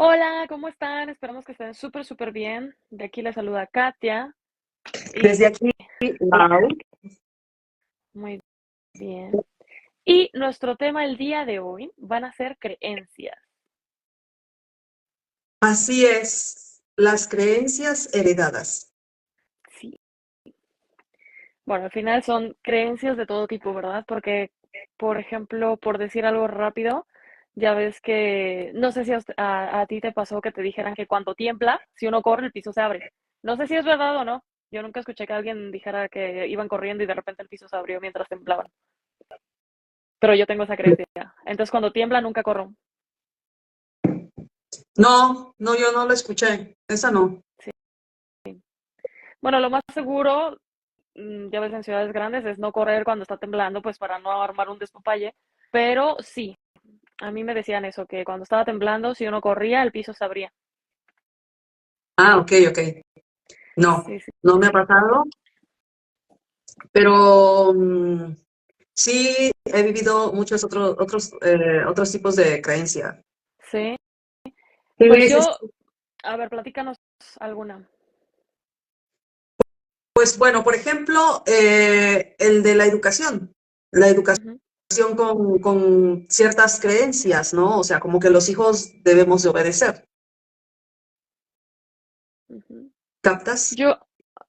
Hola, ¿cómo están? Esperamos que estén súper, súper bien. De aquí les saluda Katia y Desde aquí, wow. muy bien. Y nuestro tema el día de hoy van a ser creencias. Así es, las creencias heredadas. Sí. Bueno, al final son creencias de todo tipo, ¿verdad? Porque, por ejemplo, por decir algo rápido, ya ves que, no sé si a ti te pasó que te dijeran que cuando tiembla, si uno corre, el piso se abre. No sé si es verdad o no. Yo nunca escuché que alguien dijera que iban corriendo y de repente el piso se abrió mientras temblaban. Pero yo tengo esa creencia. Entonces, cuando tiembla, nunca corro. No, no, yo no la escuché, esa no. Sí. Bueno, lo más seguro, ya ves en ciudades grandes, es no correr cuando está temblando, pues para no armar un despapalle. Pero sí, a mí me decían eso, que cuando estaba temblando, si uno corría, el piso se abría. Ah, ok, ok. No, Sí, sí, no me ha sí. pasado, pero sí he vivido muchos otros tipos de creencia. Sí. Pues Sí, sí, yo, sí. a ver, platícanos alguna. Pues bueno, por ejemplo, el de la educación Ujú, con ciertas creencias, ¿no? O sea, como que los hijos debemos de obedecer. ujú. ¿Captas? Yo,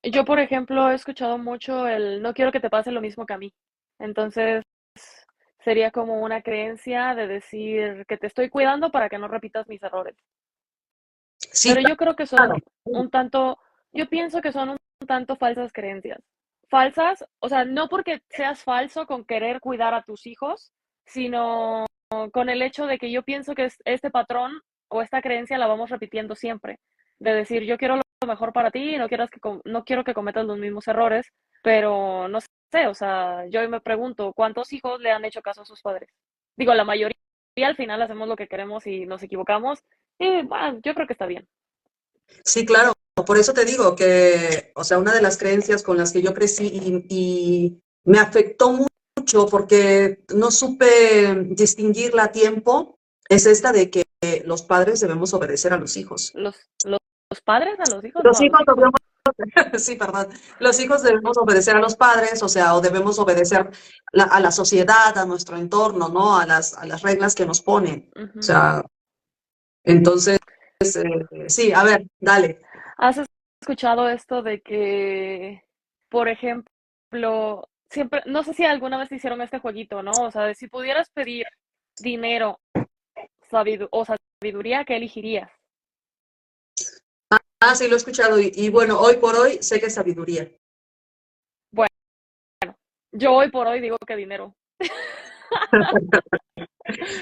yo, por ejemplo, he escuchado mucho el no quiero que te pase lo mismo que a mí. Entonces, sería como una creencia de decir que te estoy cuidando para que no repitas mis errores. Sí, Pero yo creo que claro. son un tanto, yo pienso que son un tanto falsas creencias. Falsas, o sea, no porque seas falso con querer cuidar a tus hijos, sino con el hecho de que yo pienso que este patrón o esta creencia la vamos repitiendo siempre. De decir, yo quiero lo mejor para ti, no quiero que cometas los mismos errores, pero no sé, o sea, yo me pregunto, ¿cuántos hijos le han hecho caso a sus padres? Digo, la mayoría al final hacemos lo que queremos y nos equivocamos, y bueno, yo creo que está bien. Sí, claro. Por eso te digo que, o sea, una de las creencias con las que yo crecí y me afectó mucho porque no supe distinguirla a tiempo, es esta de que los padres debemos obedecer a los hijos. Los padres a los hijos, no, Los a los hijos hijos. debemos, sí, perdón, los hijos debemos obedecer a los padres, o sea, o debemos obedecer a la sociedad, a nuestro entorno, ¿no? A las reglas que nos ponen. O Ujú. sea, entonces, sí, a ver, dale. ¿Has escuchado esto de que, por ejemplo, siempre, no sé si alguna vez te hicieron este jueguito, ¿no? O sea, de si pudieras pedir dinero o sabiduría, ¿qué elegirías? Ah, sí, lo he escuchado y bueno, hoy por hoy sé que es sabiduría. Bueno, yo hoy por hoy digo que dinero.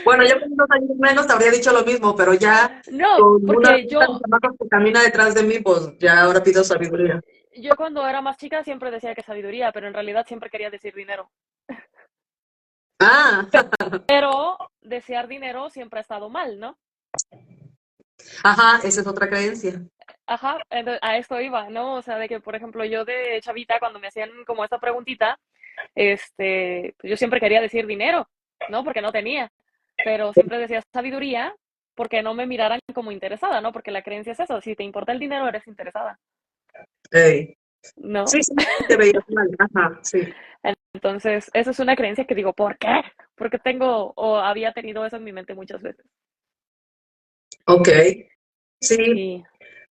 Bueno, yo con 2 años menos te habría dicho lo mismo, pero ya No, con una porque hija de chamacos que camina detrás de mí, pues ya ahora pido sabiduría. yo cuando era más chica siempre decía que sabiduría, pero en realidad siempre quería decir dinero. Ah, Pero desear dinero siempre ha estado mal, ¿no? ajá, esa es otra creencia. Ajá, entonces, a esto iba, ¿no? O sea, de que, por ejemplo, yo de chavita, cuando me hacían como esta preguntita, pues yo siempre quería decir dinero, ¿no? Porque no tenía, pero siempre decía sabiduría porque no me miraran como interesada, ¿no? Porque la creencia es eso, si te importa el dinero, eres interesada, Ey. ¿no? Sí, sí, te veías mal. Ajá, sí. Entonces, esa es una creencia que digo, ¿por qué? Porque tengo o había tenido eso en mi mente muchas veces. Ok. Sí, Sí,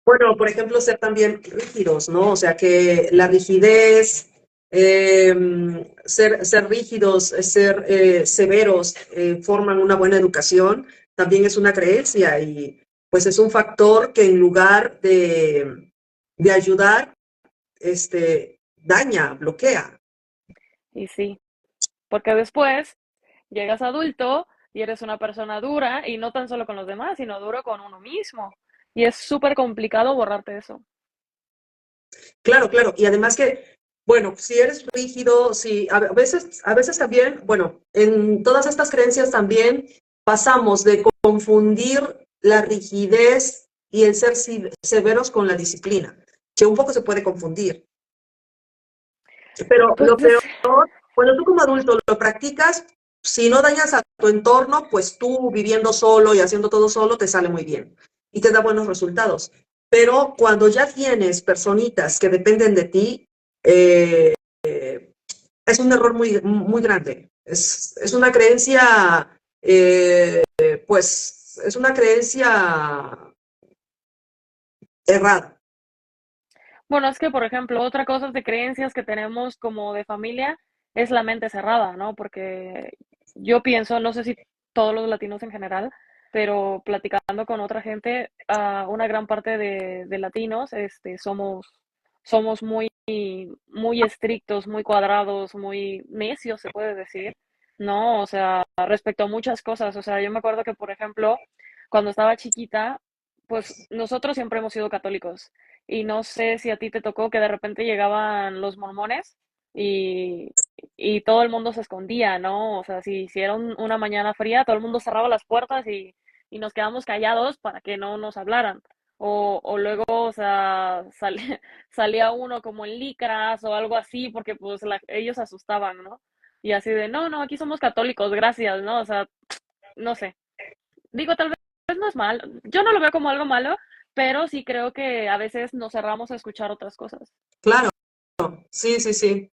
bueno, por ejemplo, ser también rígidos, ¿no? O sea, que la rigidez, ser rígidos, ser severos, forman una buena educación, también es una creencia y pues es un factor que en lugar de ayudar, daña, bloquea. y sí, porque después llegas adulto y eres una persona dura y no tan solo con los demás, sino duro con uno mismo. Y es súper complicado borrarte eso. Claro, claro. Y además que, bueno, si eres rígido, si a veces también, bueno, en todas estas creencias también pasamos de confundir la rigidez y el ser severos con la disciplina, que un poco se puede confundir. Pero Pues lo peor, cuando tú como adulto lo practicas, si no dañas a tu entorno, pues tú viviendo solo y haciendo todo solo te sale muy bien. y te da buenos resultados. Pero cuando ya tienes personitas que dependen de ti, es un error muy grande. Es una creencia, pues, es una creencia errada. Bueno, es que, por ejemplo, otra cosa de creencias que tenemos como de familia es la mente cerrada, ¿no? Porque yo pienso, no sé si todos los latinos en general, pero platicando con otra gente, una gran parte de latinos, somos muy estrictos, muy cuadrados, muy necios, se puede decir, ¿no? O sea, respecto a muchas cosas. O sea, yo me acuerdo que, por ejemplo, cuando estaba chiquita, pues nosotros siempre hemos sido católicos. Y no sé si a ti te tocó que de repente llegaban los mormones y, y todo el mundo se escondía, ¿no? O sea, si era una mañana fría, todo el mundo cerraba las puertas y nos quedamos callados para que no nos hablaran. O luego, o sea, salía uno como en licras o algo así, porque pues ellos asustaban, ¿no? Y así de, no, no, aquí somos católicos, gracias, ¿no? O sea, no sé. Digo, tal vez no es malo. Yo no lo veo como algo malo, pero sí creo que a veces nos cerramos a escuchar otras cosas. Claro, sí, sí, sí.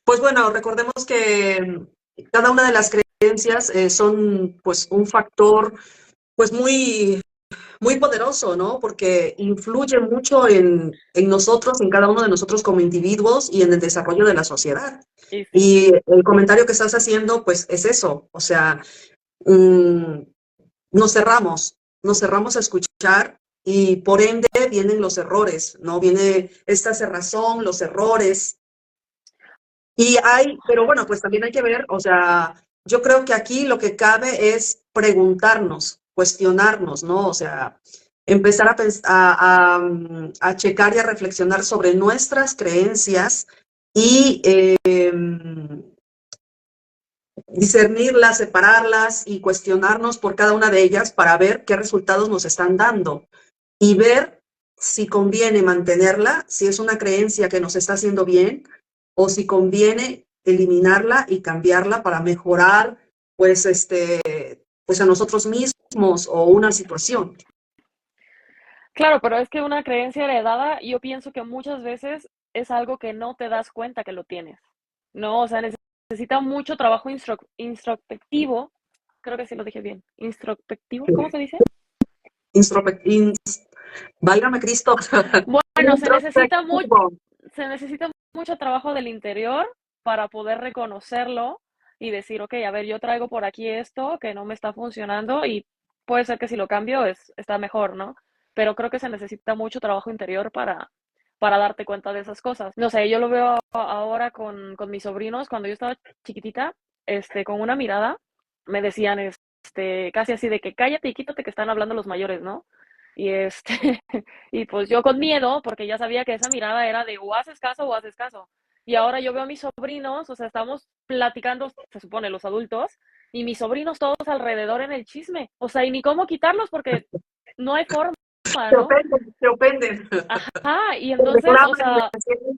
Pues bueno, recordemos que cada una de las creencias son pues un factor pues muy poderoso, ¿no? Porque influye mucho en nosotros, en cada uno de nosotros como individuos y en el desarrollo de la sociedad. Y sí. Y el comentario que estás haciendo, pues es eso, o sea, mmm, nos cerramos a escuchar y por ende vienen los errores, ¿no? Viene esta cerrazón, los errores. Pero bueno, pues también hay que ver, o sea, yo creo que aquí lo que cabe es preguntarnos, cuestionarnos, ¿no? O sea, empezar a checar y a reflexionar sobre nuestras creencias y discernirlas, separarlas y cuestionarnos por cada una de ellas para ver qué resultados nos están dando y ver si conviene mantenerla, si es una creencia que nos está haciendo bien o si conviene eliminarla y cambiarla para mejorar, pues, pues a nosotros mismos o una situación. Claro, pero es que una creencia heredada, yo pienso que muchas veces es algo que no te das cuenta que lo tienes, ¿no? O sea, necesita mucho trabajo introspectivo, creo que sí lo dije bien, introspectivo, ¿cómo se dice? Introspect, válgame Cristo. Bueno, Introspectivo. se necesita mucho trabajo del interior para poder reconocerlo y decir, ok, a ver, yo traigo por aquí esto que no me está funcionando y puede ser que si lo cambio está mejor, ¿no? Pero creo que se necesita mucho trabajo interior para darte cuenta de esas cosas. No sé, yo lo veo ahora con mis sobrinos, cuando yo estaba chiquitita, con una mirada, me decían, casi así de que cállate y quítate que están hablando los mayores, ¿no? Y y pues yo con miedo, porque ya sabía que esa mirada era de o haces caso o haces caso. Y ahora yo veo a mis sobrinos, o sea, estamos platicando, se supone, los adultos, y mis sobrinos todos alrededor en el chisme. O sea, y ni cómo quitarlos porque no hay forma, Te ¿no? ofenden, te ofenden. Ajá, y Porque entonces, o reclaman sea,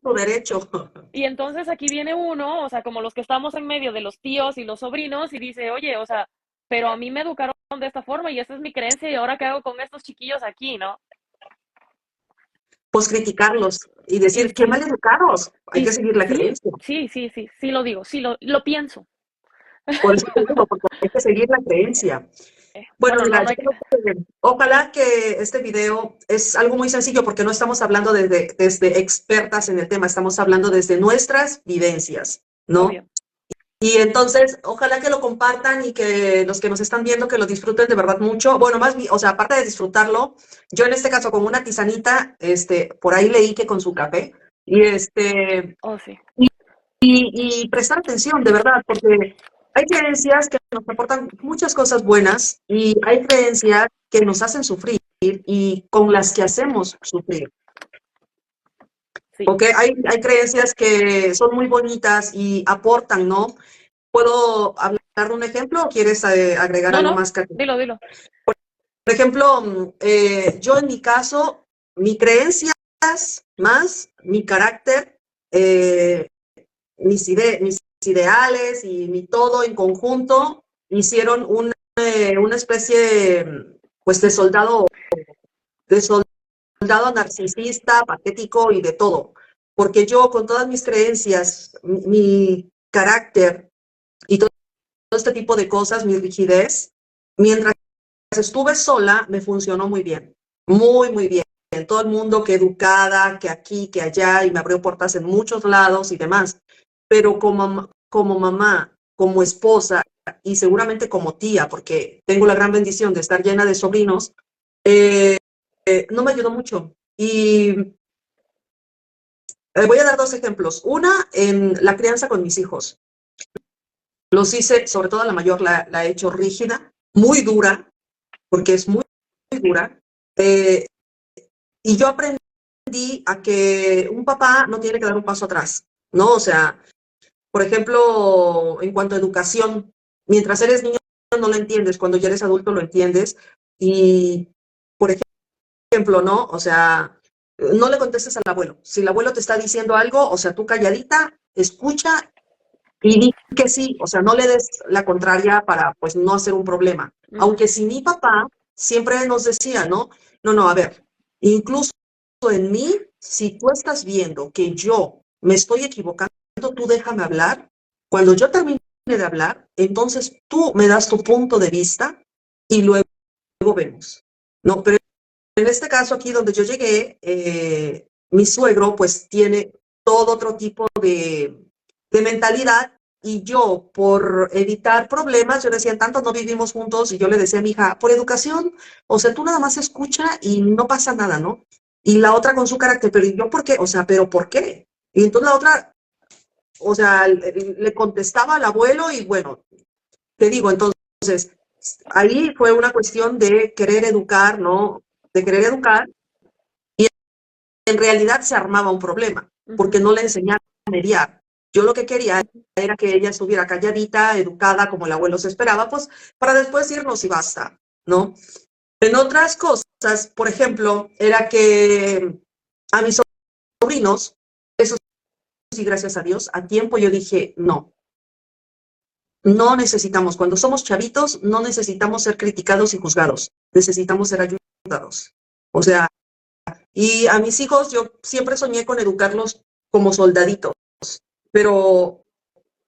tu derecho. y entonces aquí viene uno, o sea, como los que estamos en medio de los tíos y los sobrinos, y dice, oye, o sea, pero a mí me educaron de esta forma y esta es mi creencia y ahora qué hago con estos chiquillos aquí, ¿no? Pues criticarlos y Y decir, qué mal sí, educados, hay y que seguir la sí, creencia. sí lo digo, sí lo pienso. Por eso te digo, porque hay que seguir la creencia. Bueno, Bueno, no, mira, no yo hay que... creo que ojalá que este video es algo muy sencillo porque no estamos hablando desde expertas en el tema, estamos hablando desde nuestras vivencias, ¿no? Obvio. Y entonces, ojalá que lo compartan y que los que nos están viendo que lo disfruten de verdad mucho. Bueno, más bien, o sea, aparte de disfrutarlo, yo en este caso con una tisanita, por ahí leí que con su café, y Oh, sí. y prestar atención, de verdad, porque hay creencias que nos aportan muchas cosas buenas y hay creencias que nos hacen sufrir y con las que hacemos sufrir. Sí. Porque hay creencias que son muy bonitas y aportan, ¿no? ¿Puedo hablar de un ejemplo o quieres agregar No, algo no, más, Katy? dilo. Por ejemplo, yo en mi caso, mi creencias más mi carácter, eh, mis ideales y mi todo en conjunto hicieron una especie pues de soldado de soldado narcisista, patético y de todo. Porque yo, con todas mis creencias, mi carácter y todo este tipo de cosas, mi rigidez, mientras estuve sola, me funcionó muy bien. Muy, muy bien. Todo el mundo que educada, que aquí, que allá, y me abrió puertas en muchos lados y demás. Pero como mamá, como esposa y seguramente como tía, porque tengo la gran bendición de estar llena de sobrinos, eh, no me ayudó mucho. Y voy a dar dos ejemplos. Una, en la crianza con mis hijos. Los hice, sobre todo la mayor, la he hecho rígida, muy dura, porque es muy, muy dura. Eh, y yo aprendí a que un papá no tiene que dar un paso atrás, ¿no? O sea, por ejemplo, en cuanto a educación, mientras eres niño no lo entiendes, cuando ya eres adulto lo entiendes. Y, por ejemplo, ¿no? O sea, no le contestes al abuelo. Si el abuelo te está diciendo algo, o sea, tú calladita, escucha y di que sí, o sea, no le des la contraria para, pues, no hacer un problema. Ujú. Aunque si mi papá siempre nos decía, ¿no? No, no, a ver, incluso en mí, si tú estás viendo que yo me estoy equivocando, tú déjame hablar. Cuando yo termine de hablar, entonces tú me das tu punto de vista y luego vemos. No, pero en este caso aquí donde yo llegué, mi suegro pues tiene todo otro tipo de mentalidad y yo por evitar problemas, yo decía, tanto no vivimos juntos y yo le decía a mi hija, por educación, o sea, tú nada más escucha y no pasa nada, ¿no? Y la otra con su carácter, pero ¿y yo por qué? O sea, ¿pero por qué? Y entonces la otra, o sea, le contestaba al abuelo y bueno, te digo, entonces, ahí fue una cuestión de querer educar, ¿no? De querer educar y en realidad se armaba un problema, Ujú. porque no le enseñaba a mediar. Yo lo que quería Ujú. era que ella estuviera calladita, educada, como el abuelo se esperaba, pues para después irnos y basta, ¿no? En otras cosas, por ejemplo, era que a mis sobrinos, eso sí, gracias a Dios, a tiempo yo dije, no, no necesitamos, cuando somos chavitos, no necesitamos ser criticados y juzgados, necesitamos ser ayudados. O sea, y a mis hijos yo siempre soñé con educarlos como soldaditos, pero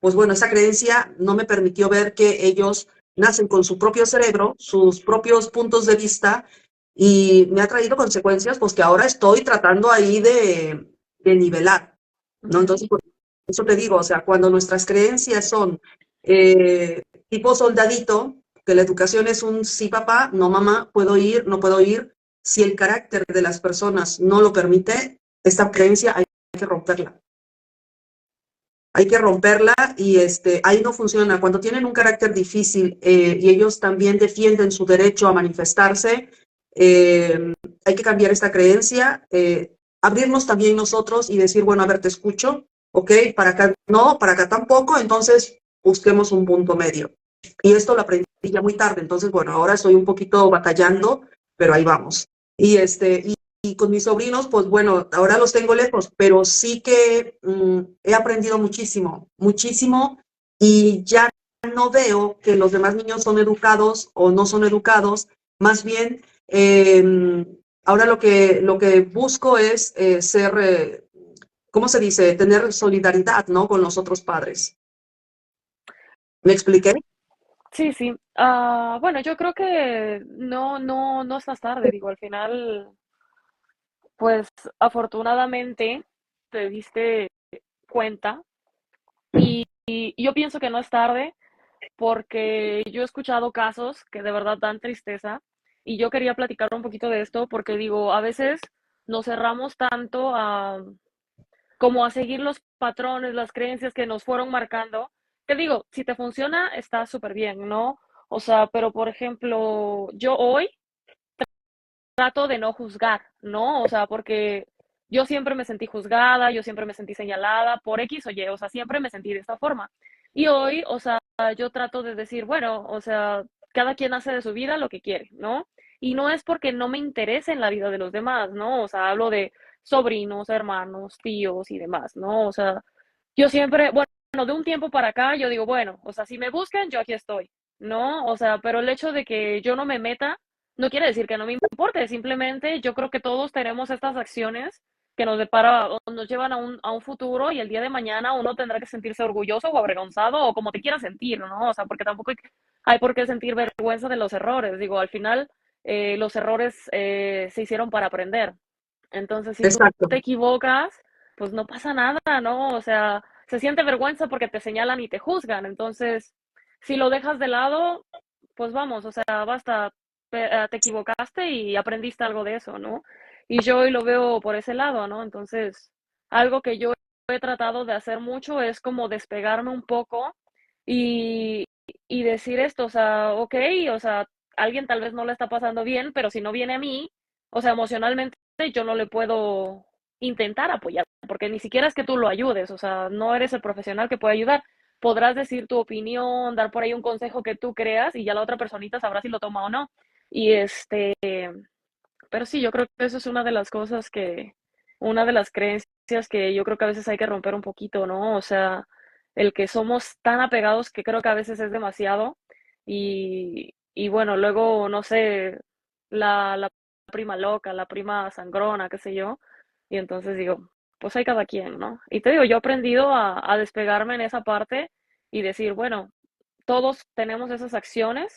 pues bueno, esa creencia no me permitió ver que ellos nacen con su propio cerebro, sus propios puntos de vista y me ha traído consecuencias pues que ahora estoy tratando ahí de nivelar, ¿no? Ujú. Entonces, por eso te digo, o sea, cuando nuestras creencias son eh, tipo soldadito, que la educación es un sí papá, no mamá, puedo ir, no puedo ir, si el carácter de las personas no lo permite, esta creencia hay que romperla. Hay que romperla y ahí no funciona. Cuando tienen un carácter difícil y ellos también defienden su derecho a manifestarse, hay que cambiar esta creencia, abrirnos también nosotros y decir, bueno, a ver, te escucho, ok, para acá no, para acá tampoco, entonces busquemos un punto medio. Y esto lo aprendí ya muy tarde, entonces, bueno, ahora estoy un poquito batallando, pero ahí vamos. Y con mis sobrinos, pues bueno, ahora los tengo lejos, pero sí que he aprendido muchísimo, muchísimo, y ya no veo que los demás niños son educados o no son educados, más bien ahora lo que busco es ser, ¿cómo se dice? Tener solidaridad, ¿no? Con los otros padres. ¿Me expliqué? Sí, sí. Bueno, yo creo que no estás tarde, digo, al final, pues afortunadamente te diste cuenta y yo pienso que no es tarde porque yo he escuchado casos que de verdad dan tristeza y yo quería platicar un poquito de esto porque digo, a veces nos cerramos tanto a como a seguir los patrones, las creencias que nos fueron marcando, que digo, si te funciona, está súper bien, ¿no? O sea, pero por ejemplo, yo hoy trato de no juzgar, ¿no? O sea, porque yo siempre me sentí juzgada, yo siempre me sentí señalada por X o Y, o sea, siempre me sentí de esta forma. Y hoy, o sea, yo trato de decir, bueno, o sea, cada quien hace de su vida lo que quiere, ¿no? Y no es porque no me interese en la vida de los demás, ¿no? O sea, hablo de sobrinos, hermanos, tíos y demás, ¿no? O sea, yo siempre, bueno, de un tiempo para acá, yo digo, bueno, o sea, si me buscan, yo aquí estoy, ¿no? O sea, pero el hecho de que yo no me meta no quiere decir que no me importe, simplemente yo creo que todos tenemos estas acciones que nos depara o nos llevan a un futuro y el día de mañana uno tendrá que sentirse orgulloso o avergonzado o como te quieras sentir, ¿no? O sea, porque tampoco hay por qué sentir vergüenza de los errores. Digo, al final los errores se hicieron para aprender. Entonces, si tú Exacto, te equivocas, pues no pasa nada, ¿no? O sea, se siente vergüenza porque te señalan y te juzgan. Entonces, si lo dejas de lado, pues vamos, o sea, basta, te equivocaste y aprendiste algo de eso, ¿no? Y yo hoy lo veo por ese lado, ¿no? Entonces, algo que yo he tratado de hacer mucho es como despegarme un poco y, y decir esto, o sea, ok, o sea, alguien tal vez no le está pasando bien, pero si no viene a mí, o sea, emocionalmente yo no le puedo intentar apoyar, porque ni siquiera es que tú lo ayudes, o sea, no eres el profesional que puede ayudar. Podrás decir tu opinión, dar por ahí un consejo que tú creas y ya la otra personita sabrá si lo toma o no. Y pero sí, yo creo que eso es una de las cosas una de las creencias que yo creo que a veces hay que romper un poquito, ¿no? O sea, el que somos tan apegados que creo que a veces es demasiado y bueno, luego, no sé, la prima loca, la prima sangrona, qué sé yo, y entonces digo, pues hay cada quien, ¿no? Y te digo, yo he aprendido a despegarme en esa parte y decir, bueno, todos tenemos esas acciones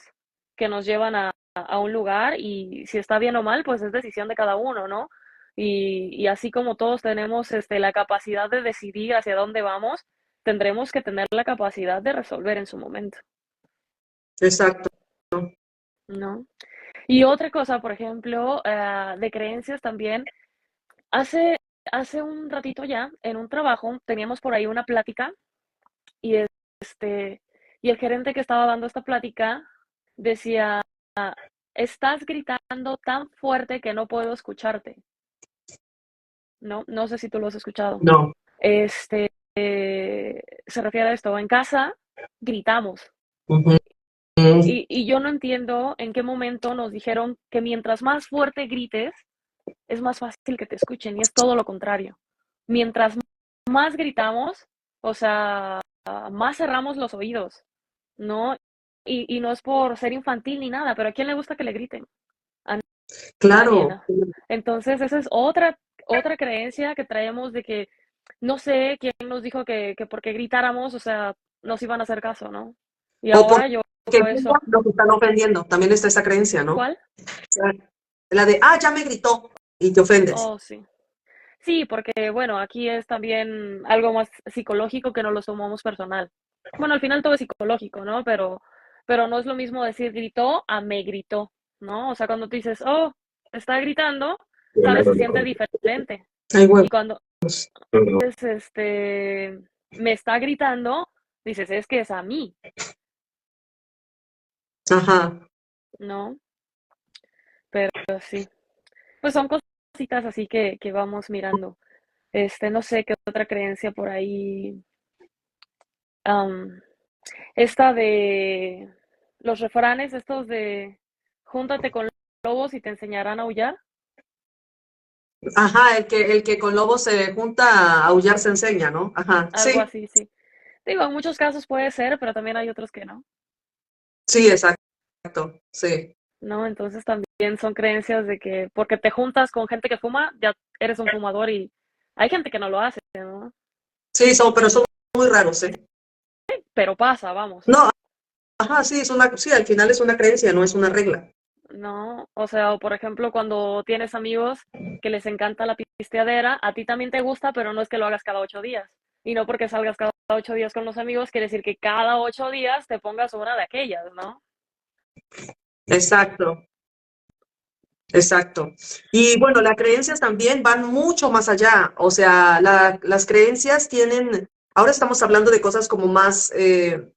que nos llevan a un lugar y si está bien o mal, pues es decisión de cada uno, ¿no? Y así como todos tenemos la capacidad de decidir hacia dónde vamos, tendremos que tener la capacidad de resolver en su momento, exacto. ¿no? Y otra cosa, por ejemplo, de creencias también, hace, hace un ratito ya, en un trabajo, teníamos por ahí una plática y, y el gerente que estaba dando esta plática decía, estás gritando tan fuerte que no puedo escucharte. No, no sé si tú lo has escuchado. No. Se refiere a esto. En casa gritamos. Ujú. Y yo no entiendo en qué momento nos dijeron que mientras más fuerte grites, es más fácil que te escuchen. Y es todo lo contrario. Mientras más gritamos, o sea, más cerramos los oídos, ¿no? Y no es por ser infantil ni nada, pero ¿a quién le gusta que le griten? A nadie, Claro. ¿no? Entonces, esa es otra creencia que traemos de que no sé quién nos dijo que porque gritáramos, o sea, nos iban a hacer caso, ¿no? Y O ahora yo porque veo eso. nos están ofendiendo. También está esa creencia, ¿no? ¿Cuál? La de, ya me gritó y te ofendes. Oh, sí. Sí, porque bueno, aquí es también algo más psicológico que no lo tomamos personal. Bueno, al final todo es psicológico, ¿no? Pero no es lo mismo decir gritó a me gritó, ¿no? O sea, cuando tú dices, oh, está gritando, sabes, se siente diferente. Ay, Y huevos. cuando es me está gritando, dices, es que es a mí, Ajá. ¿no? Pero sí. Pues son cositas así que vamos mirando. No sé qué otra creencia por ahí. am, Esta de los refranes, estos de júntate con lobos y te enseñarán a aullar. Ajá, el que con lobos se junta a aullar se enseña, ¿no? Ajá. Algo Sí, así, sí. Digo, en muchos casos puede ser, pero también hay otros que no, sí, exacto. Sí. ¿no? Entonces también son creencias de que porque te juntas con gente que fuma, ya eres un fumador y hay gente que no lo hace, ¿no? Sí, pero son muy raros, ¿eh? Pero pasa, vamos. No, ajá, sí, sí, al final es una creencia, no es una regla. No, o sea, o por ejemplo, cuando tienes amigos que les encanta la pisteadera, a ti también te gusta, pero no es que lo hagas cada 8 días. Y no porque salgas cada 8 días con los amigos, quiere decir que cada 8 días te pongas una de aquellas, ¿no? Exacto. Exacto. Y bueno, las creencias también van mucho más allá. O sea, las creencias tienen, ahora estamos hablando de cosas como más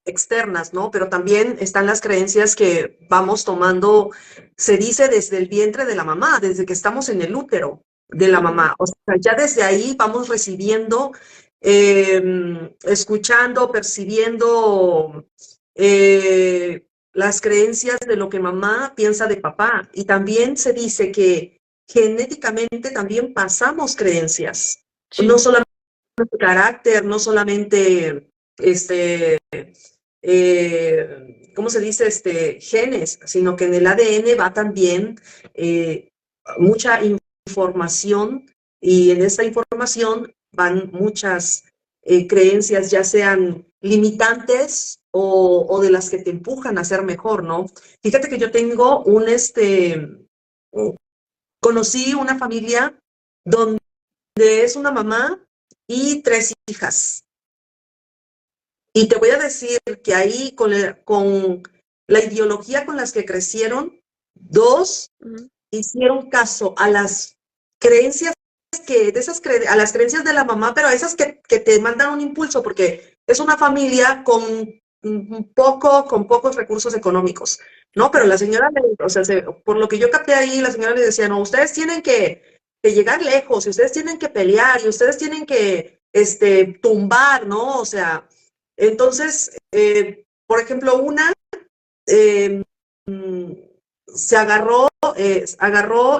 externas, ¿no? Pero también están las creencias que vamos tomando, se dice desde el vientre de la mamá, desde que estamos en el útero de la Ujú. mamá. O sea, ya desde ahí vamos recibiendo, escuchando, percibiendo. Las creencias de lo que mamá piensa de papá. Y también se dice que genéticamente también pasamos creencias, no Sí, solamente carácter, no solamente este, ¿cómo se dice? Genes, sino que en el ADN va también mucha información y en esta información van muchas creencias, ya sean limitantes o de las que te empujan a ser mejor, ¿no? Fíjate que yo tengo conocí una familia donde es una mamá y tres hijas. Y te voy a decir que ahí con la ideología con las que crecieron, dos Ujú. hicieron caso a las creencias a las creencias de la mamá, pero a esas que te mandan un impulso, porque es una familia con pocos recursos económicos, ¿no? Pero Okay. la señora, o sea, por lo que yo capté ahí, la señora le decía, no, ustedes tienen que llegar lejos, y ustedes tienen que pelear, y ustedes tienen que, tumbar, ¿no? O sea, entonces, por ejemplo, una eh, mm, se agarró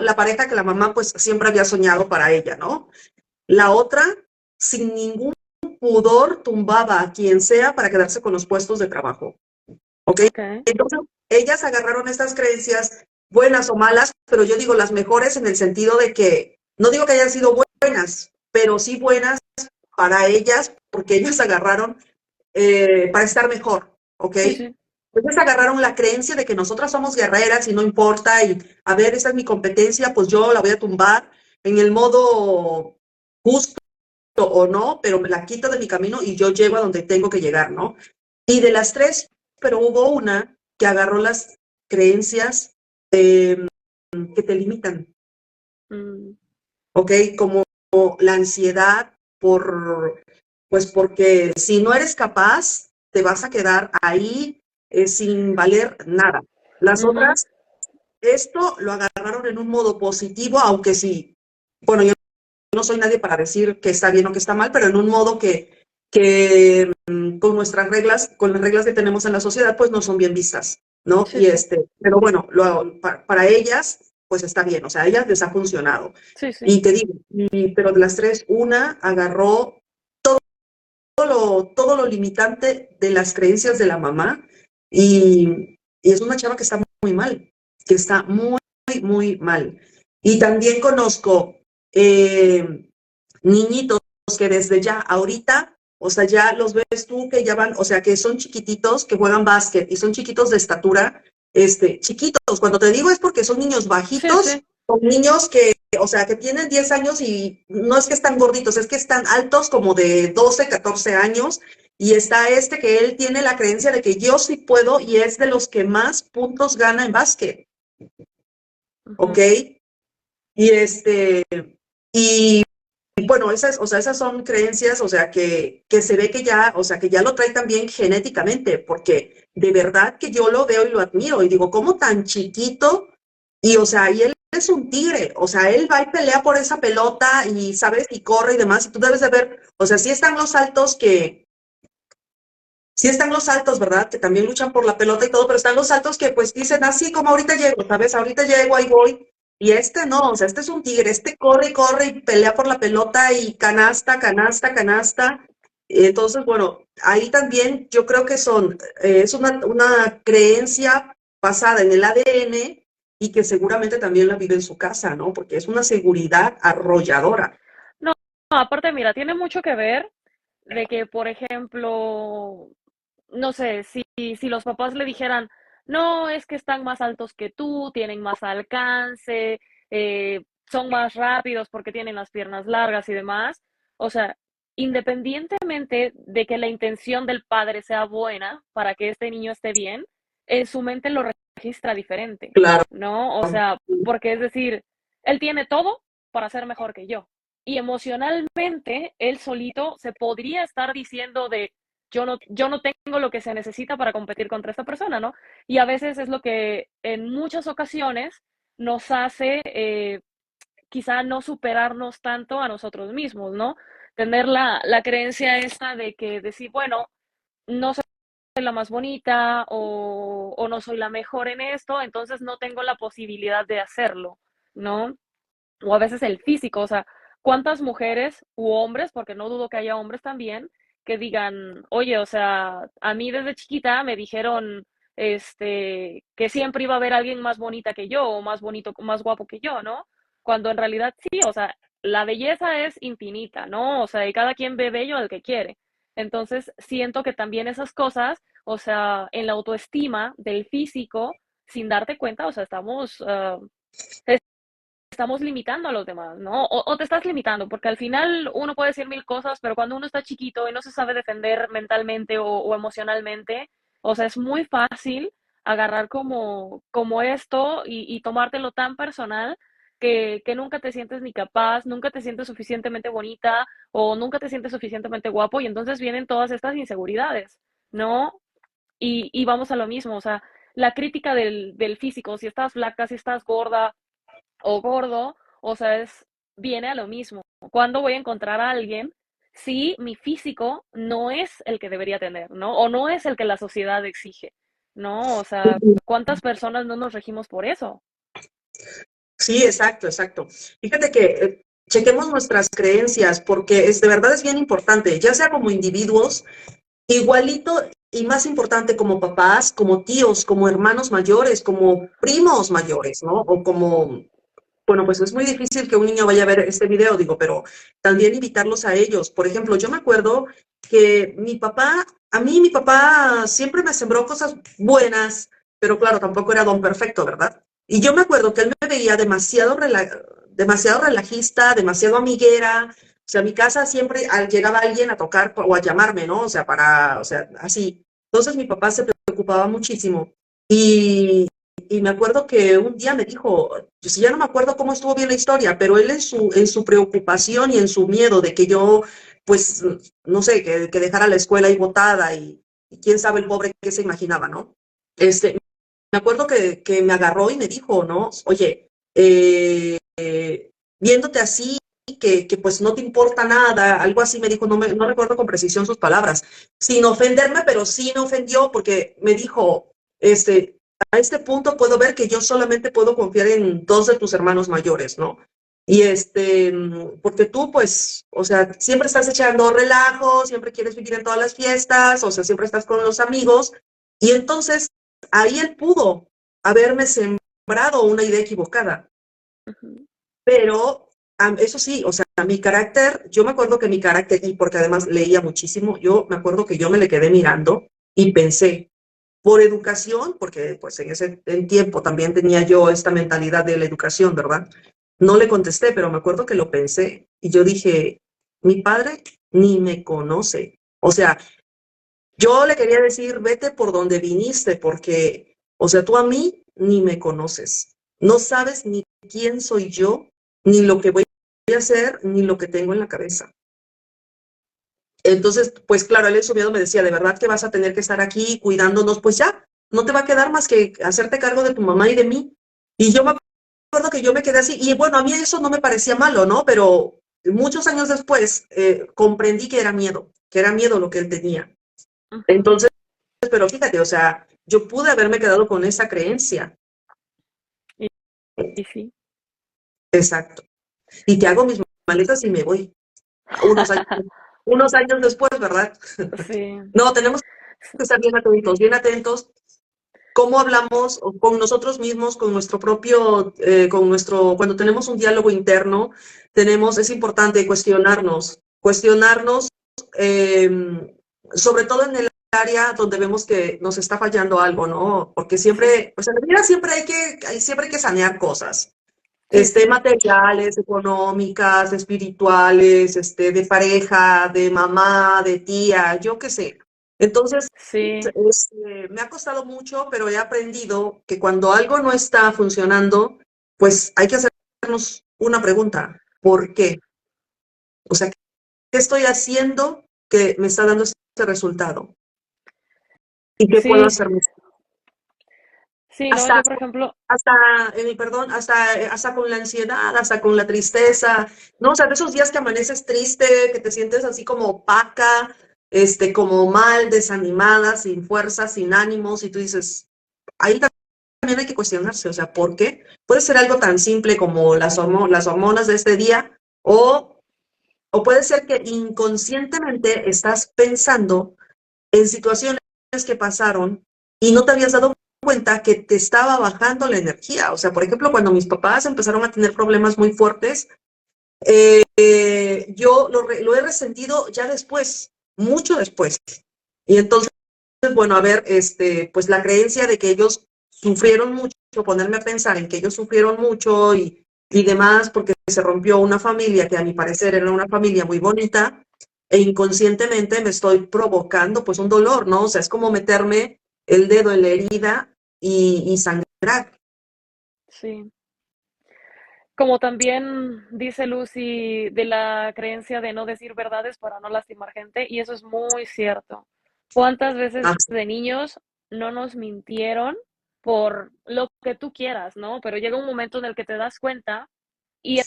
la pareja que la mamá pues siempre había soñado para ella, ¿no? La otra, sin ningún pudor, tumbaba a quien sea para quedarse con los puestos de trabajo, ¿ok? Okay. Entonces, ellas agarraron estas creencias, buenas o malas, pero yo digo las mejores en el sentido de que, no digo que hayan sido buenas, pero sí buenas para ellas, porque ellas agarraron para estar mejor, ¿ok? Sí, sí. Entonces agarraron la creencia de que nosotras somos guerreras y no importa, y a ver, esa es mi competencia, pues yo la voy a tumbar en el modo justo o no, pero me la quito de mi camino y yo llego a donde tengo que llegar, ¿no? Y de las tres, pero hubo una que agarró las creencias que te limitan, Mm, ¿ok? Como la ansiedad pues porque si no eres capaz, te vas a quedar ahí sin valer nada. Las ujú. otras, esto lo agarraron en un modo positivo, aunque sí, bueno, yo no soy nadie para decir que está bien o que está mal, pero en un modo que con nuestras reglas, con las reglas que tenemos en la sociedad, pues no son bien vistas, ¿no? Sí, Y sí. pero bueno, para ellas, pues está bien, o sea, a ellas les ha funcionado. Sí, sí. Y te digo, pero de las tres, una agarró todo lo limitante de las creencias de la mamá y es una chava que está muy mal, que está muy, muy mal. Y también conozco niñitos que desde ya, ahorita, o sea, ya los ves tú que ya van, o sea, que son chiquititos, que juegan básquet y son chiquitos de estatura, chiquitos, cuando te digo es porque son niños Sí, bajitos, sí. son niños que, o sea, que tienen 10 años y no es que están gorditos, es que están altos como de 12 14 años. Y está que él tiene la creencia de que yo sí puedo y es de los que más puntos gana en básquet, ¿ok? Ujú. Y y bueno, o sea, esas son creencias, o sea, que se ve que ya, o sea, que ya lo trae también genéticamente, porque de verdad que yo lo veo y lo admiro, y digo, ¿cómo tan chiquito? Y, o sea, y él es un tigre, o sea, él va y pelea por esa pelota y, ¿sabes? Y corre y demás, y tú debes de ver, o sea, sí están los altos, ¿verdad? Que también luchan por la pelota y todo, pero están los altos que pues dicen así como ahorita llego, ¿sabes? Ahorita llego, ahí voy. Y no, o sea, este es un tigre, corre y corre y pelea por la pelota y canasta, canasta, canasta. Entonces, bueno, ahí también yo creo que es una creencia basada en el ADN y que seguramente también la vive en su casa, ¿no? Porque es una seguridad arrolladora. No, aparte, mira, tiene mucho que ver de que, por ejemplo, no sé, si los papás le dijeran, no, es que están más altos que tú, tienen más alcance, son más rápidos porque tienen las piernas largas y demás. O sea, independientemente de que la intención del padre sea buena para que este niño esté bien, en su mente lo registra diferente, Claro. ¿no? O sea, porque es decir, él tiene todo para ser mejor que yo. Y emocionalmente, él solito se podría estar diciendo de, yo no tengo lo que se necesita para competir contra esta persona, ¿no? Y a veces es lo que en muchas ocasiones nos hace quizá no superarnos tanto a nosotros mismos, ¿no? Tener la creencia esta de que decir, bueno, no soy la más bonita o no soy la mejor en esto, entonces no tengo la posibilidad de hacerlo, ¿no? O a veces el físico, o sea, ¿cuántas mujeres u hombres, porque no dudo que haya hombres también, que digan, oye, o sea, a mí desde chiquita me dijeron, que siempre iba a haber alguien más bonita que yo, o más bonito, más guapo que yo, ¿no? Cuando en realidad sí, o sea, la belleza es infinita, ¿no? O sea, y cada quien ve bello al que quiere. Entonces, siento que también esas cosas, o sea, en la autoestima del físico, sin darte cuenta, o sea, estamos limitando a los demás, ¿no? O te estás limitando, porque al final uno puede decir mil cosas, pero cuando uno está chiquito y no se sabe defender mentalmente o emocionalmente, o sea, es muy fácil agarrar como esto y tomártelo tan personal que nunca te sientes ni capaz, nunca te sientes suficientemente bonita o nunca te sientes suficientemente guapo y entonces vienen todas estas inseguridades, ¿no? Y vamos a lo mismo, o sea, la crítica del físico, si estás flaca, si estás gorda, o gordo, o sea, viene a lo mismo. ¿Cuándo voy a encontrar a alguien si mi físico no es el que debería tener, ¿no? O no es el que la sociedad exige, ¿no? O sea, ¿cuántas personas no nos regimos por eso? Sí, exacto, exacto. Fíjate que chequemos nuestras creencias porque de verdad es bien importante, ya sea como individuos, igualito y más importante como papás, como tíos, como hermanos mayores, como primos mayores, ¿no? O como, bueno, pues es muy difícil que un niño vaya a ver este video, digo, pero también invitarlos a ellos. Por ejemplo, yo me acuerdo que mi papá siempre me sembró cosas buenas, pero claro, tampoco era don perfecto, ¿verdad? Y yo me acuerdo que él me veía demasiado relajista, demasiado amiguera. O sea, a mi casa siempre llegaba alguien a tocar o a llamarme, ¿no? O sea, o sea, así. Entonces mi papá se preocupaba muchísimo. Y me acuerdo que un día me dijo, yo sí, ya no me acuerdo cómo estuvo bien la historia, pero él en su preocupación y en su miedo de que yo, pues, no sé, que dejara la escuela ahí botada y quién sabe el pobre qué se imaginaba, ¿no? Me acuerdo que me agarró y me dijo, ¿no? Oye, viéndote así, que pues no te importa nada, algo así me dijo, no recuerdo con precisión sus palabras, sin ofenderme, pero sí me ofendió porque me dijo, a este punto puedo ver que yo solamente puedo confiar en dos de tus hermanos mayores, ¿no? Y porque tú, pues, o sea, siempre estás echando relajo, siempre quieres vivir en todas las fiestas, o sea, siempre estás con los amigos, y entonces ahí él pudo haberme sembrado una idea equivocada, Ujú. pero eso sí, o sea, mi carácter, yo me acuerdo que mi carácter, y porque además leía muchísimo, yo me acuerdo que yo me le quedé mirando y pensé, por educación, porque pues en tiempo también tenía yo esta mentalidad de la educación, ¿verdad? No le contesté, pero me acuerdo que lo pensé y yo dije, mi padre ni me conoce. O sea, yo le quería decir, vete por donde viniste, porque, o sea, tú a mí ni me conoces. No sabes ni quién soy yo, ni lo que voy a hacer, ni lo que tengo en la cabeza. Entonces, pues claro, él en su miedo me decía, de verdad que vas a tener que estar aquí cuidándonos, pues ya, no te va a quedar más que hacerte cargo de tu mamá y de mí. Y yo me acuerdo que yo me quedé así, y bueno, a mí eso no me parecía malo, ¿no? Pero muchos años después comprendí que era miedo lo que él tenía. Ujú. Entonces, pero fíjate, o sea, yo pude haberme quedado con esa creencia. Y, y sí. Exacto. Y que hago mis maletas y me voy. Unos años, unos años después, ¿verdad? Sí. No, tenemos que estar bien atentos cómo hablamos con nosotros mismos, con nuestro propio, cuando tenemos un diálogo interno, es importante cuestionarnos, eh, sobre todo en el área donde vemos que nos está fallando algo, ¿no? Porque Sí, siempre, pues en la vida siempre hay que sanear cosas, sí, sí, materiales, económicas, espirituales, de pareja, de mamá, de tía, yo qué sé. Entonces, sí, me ha costado mucho, pero he aprendido que cuando algo no está funcionando, pues hay que hacernos una pregunta. ¿Por qué? O sea, ¿qué estoy haciendo que me está dando ese resultado? ¿Y qué puedo sí, hacer? sí, no, Hasta, yo por ejemplo, hasta, perdón, hasta con la ansiedad, hasta con la tristeza, ¿no? O sea, de esos días que amaneces triste, que te sientes así como opaca, como mal, desanimada, sin fuerza, sin ánimos, y tú dices, ahí también hay que cuestionarse, o sea, ¿por qué? Puede ser algo tan simple como las hormonas de este día, o o puede ser que inconscientemente estás pensando en situaciones que pasaron y no te habías dado cuenta que te estaba bajando la energía. O sea, por ejemplo, cuando mis papás empezaron a tener problemas muy fuertes, yo lo he resentido ya después, mucho después. Y entonces, bueno, a ver, pues la creencia de que ellos sufrieron mucho, ponerme a pensar en que ellos sufrieron mucho y demás, porque se rompió una familia que a mi parecer era una familia muy bonita, e inconscientemente me estoy provocando pues un dolor, ¿no? O sea, es como meterme el dedo en la herida y sangrar. Sí. Como también dice Lucy de la creencia de no decir verdades para no lastimar gente, y eso es muy cierto. ¿Cuántas veces Ah, de niños no nos mintieron por lo que tú quieras, ¿no? Pero llega un momento en el que te das cuenta y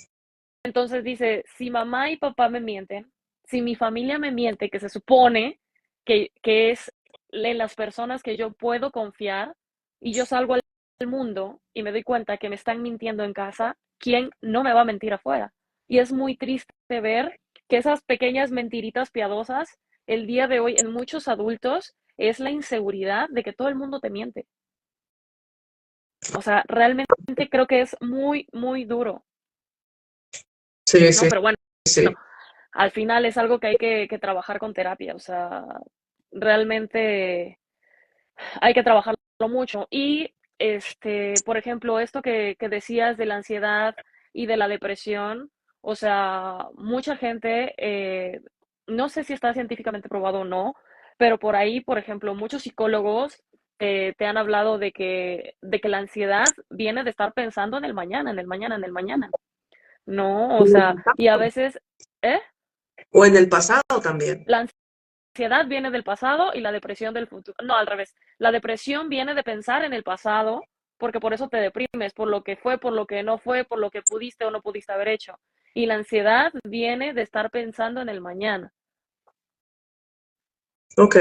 entonces dice, si mamá y papá me mienten, si mi familia me miente, que se supone que es en las personas que yo puedo confiar, y yo salgo al mundo y me doy cuenta que me están mintiendo en casa, ¿quién no me va a mentir afuera? Y es muy triste ver que esas pequeñas mentiritas piadosas, el día de hoy en muchos adultos, es la inseguridad de que todo el mundo te miente. O sea, realmente creo que es muy, muy duro, sí, ¿no? sí, Pero bueno, sí. al final es algo que hay que trabajar con terapia, o sea, realmente hay que trabajarlo mucho. Y, por ejemplo, esto que decías de la ansiedad y de la depresión, o sea, mucha gente, no sé si está científicamente probado o no, pero por ahí, por ejemplo, muchos psicólogos te han hablado de que la ansiedad viene de estar pensando en el mañana, en el mañana, en el mañana, ¿no? O sea, y a veces, ¿eh? O en el pasado también. La ansiedad viene del pasado y la depresión del futuro. No, al revés. La depresión viene de pensar en el pasado, porque por eso te deprimes, por lo que fue, por lo que no fue, por lo que pudiste o no pudiste haber hecho. Y la ansiedad viene de estar pensando en el mañana. Ok,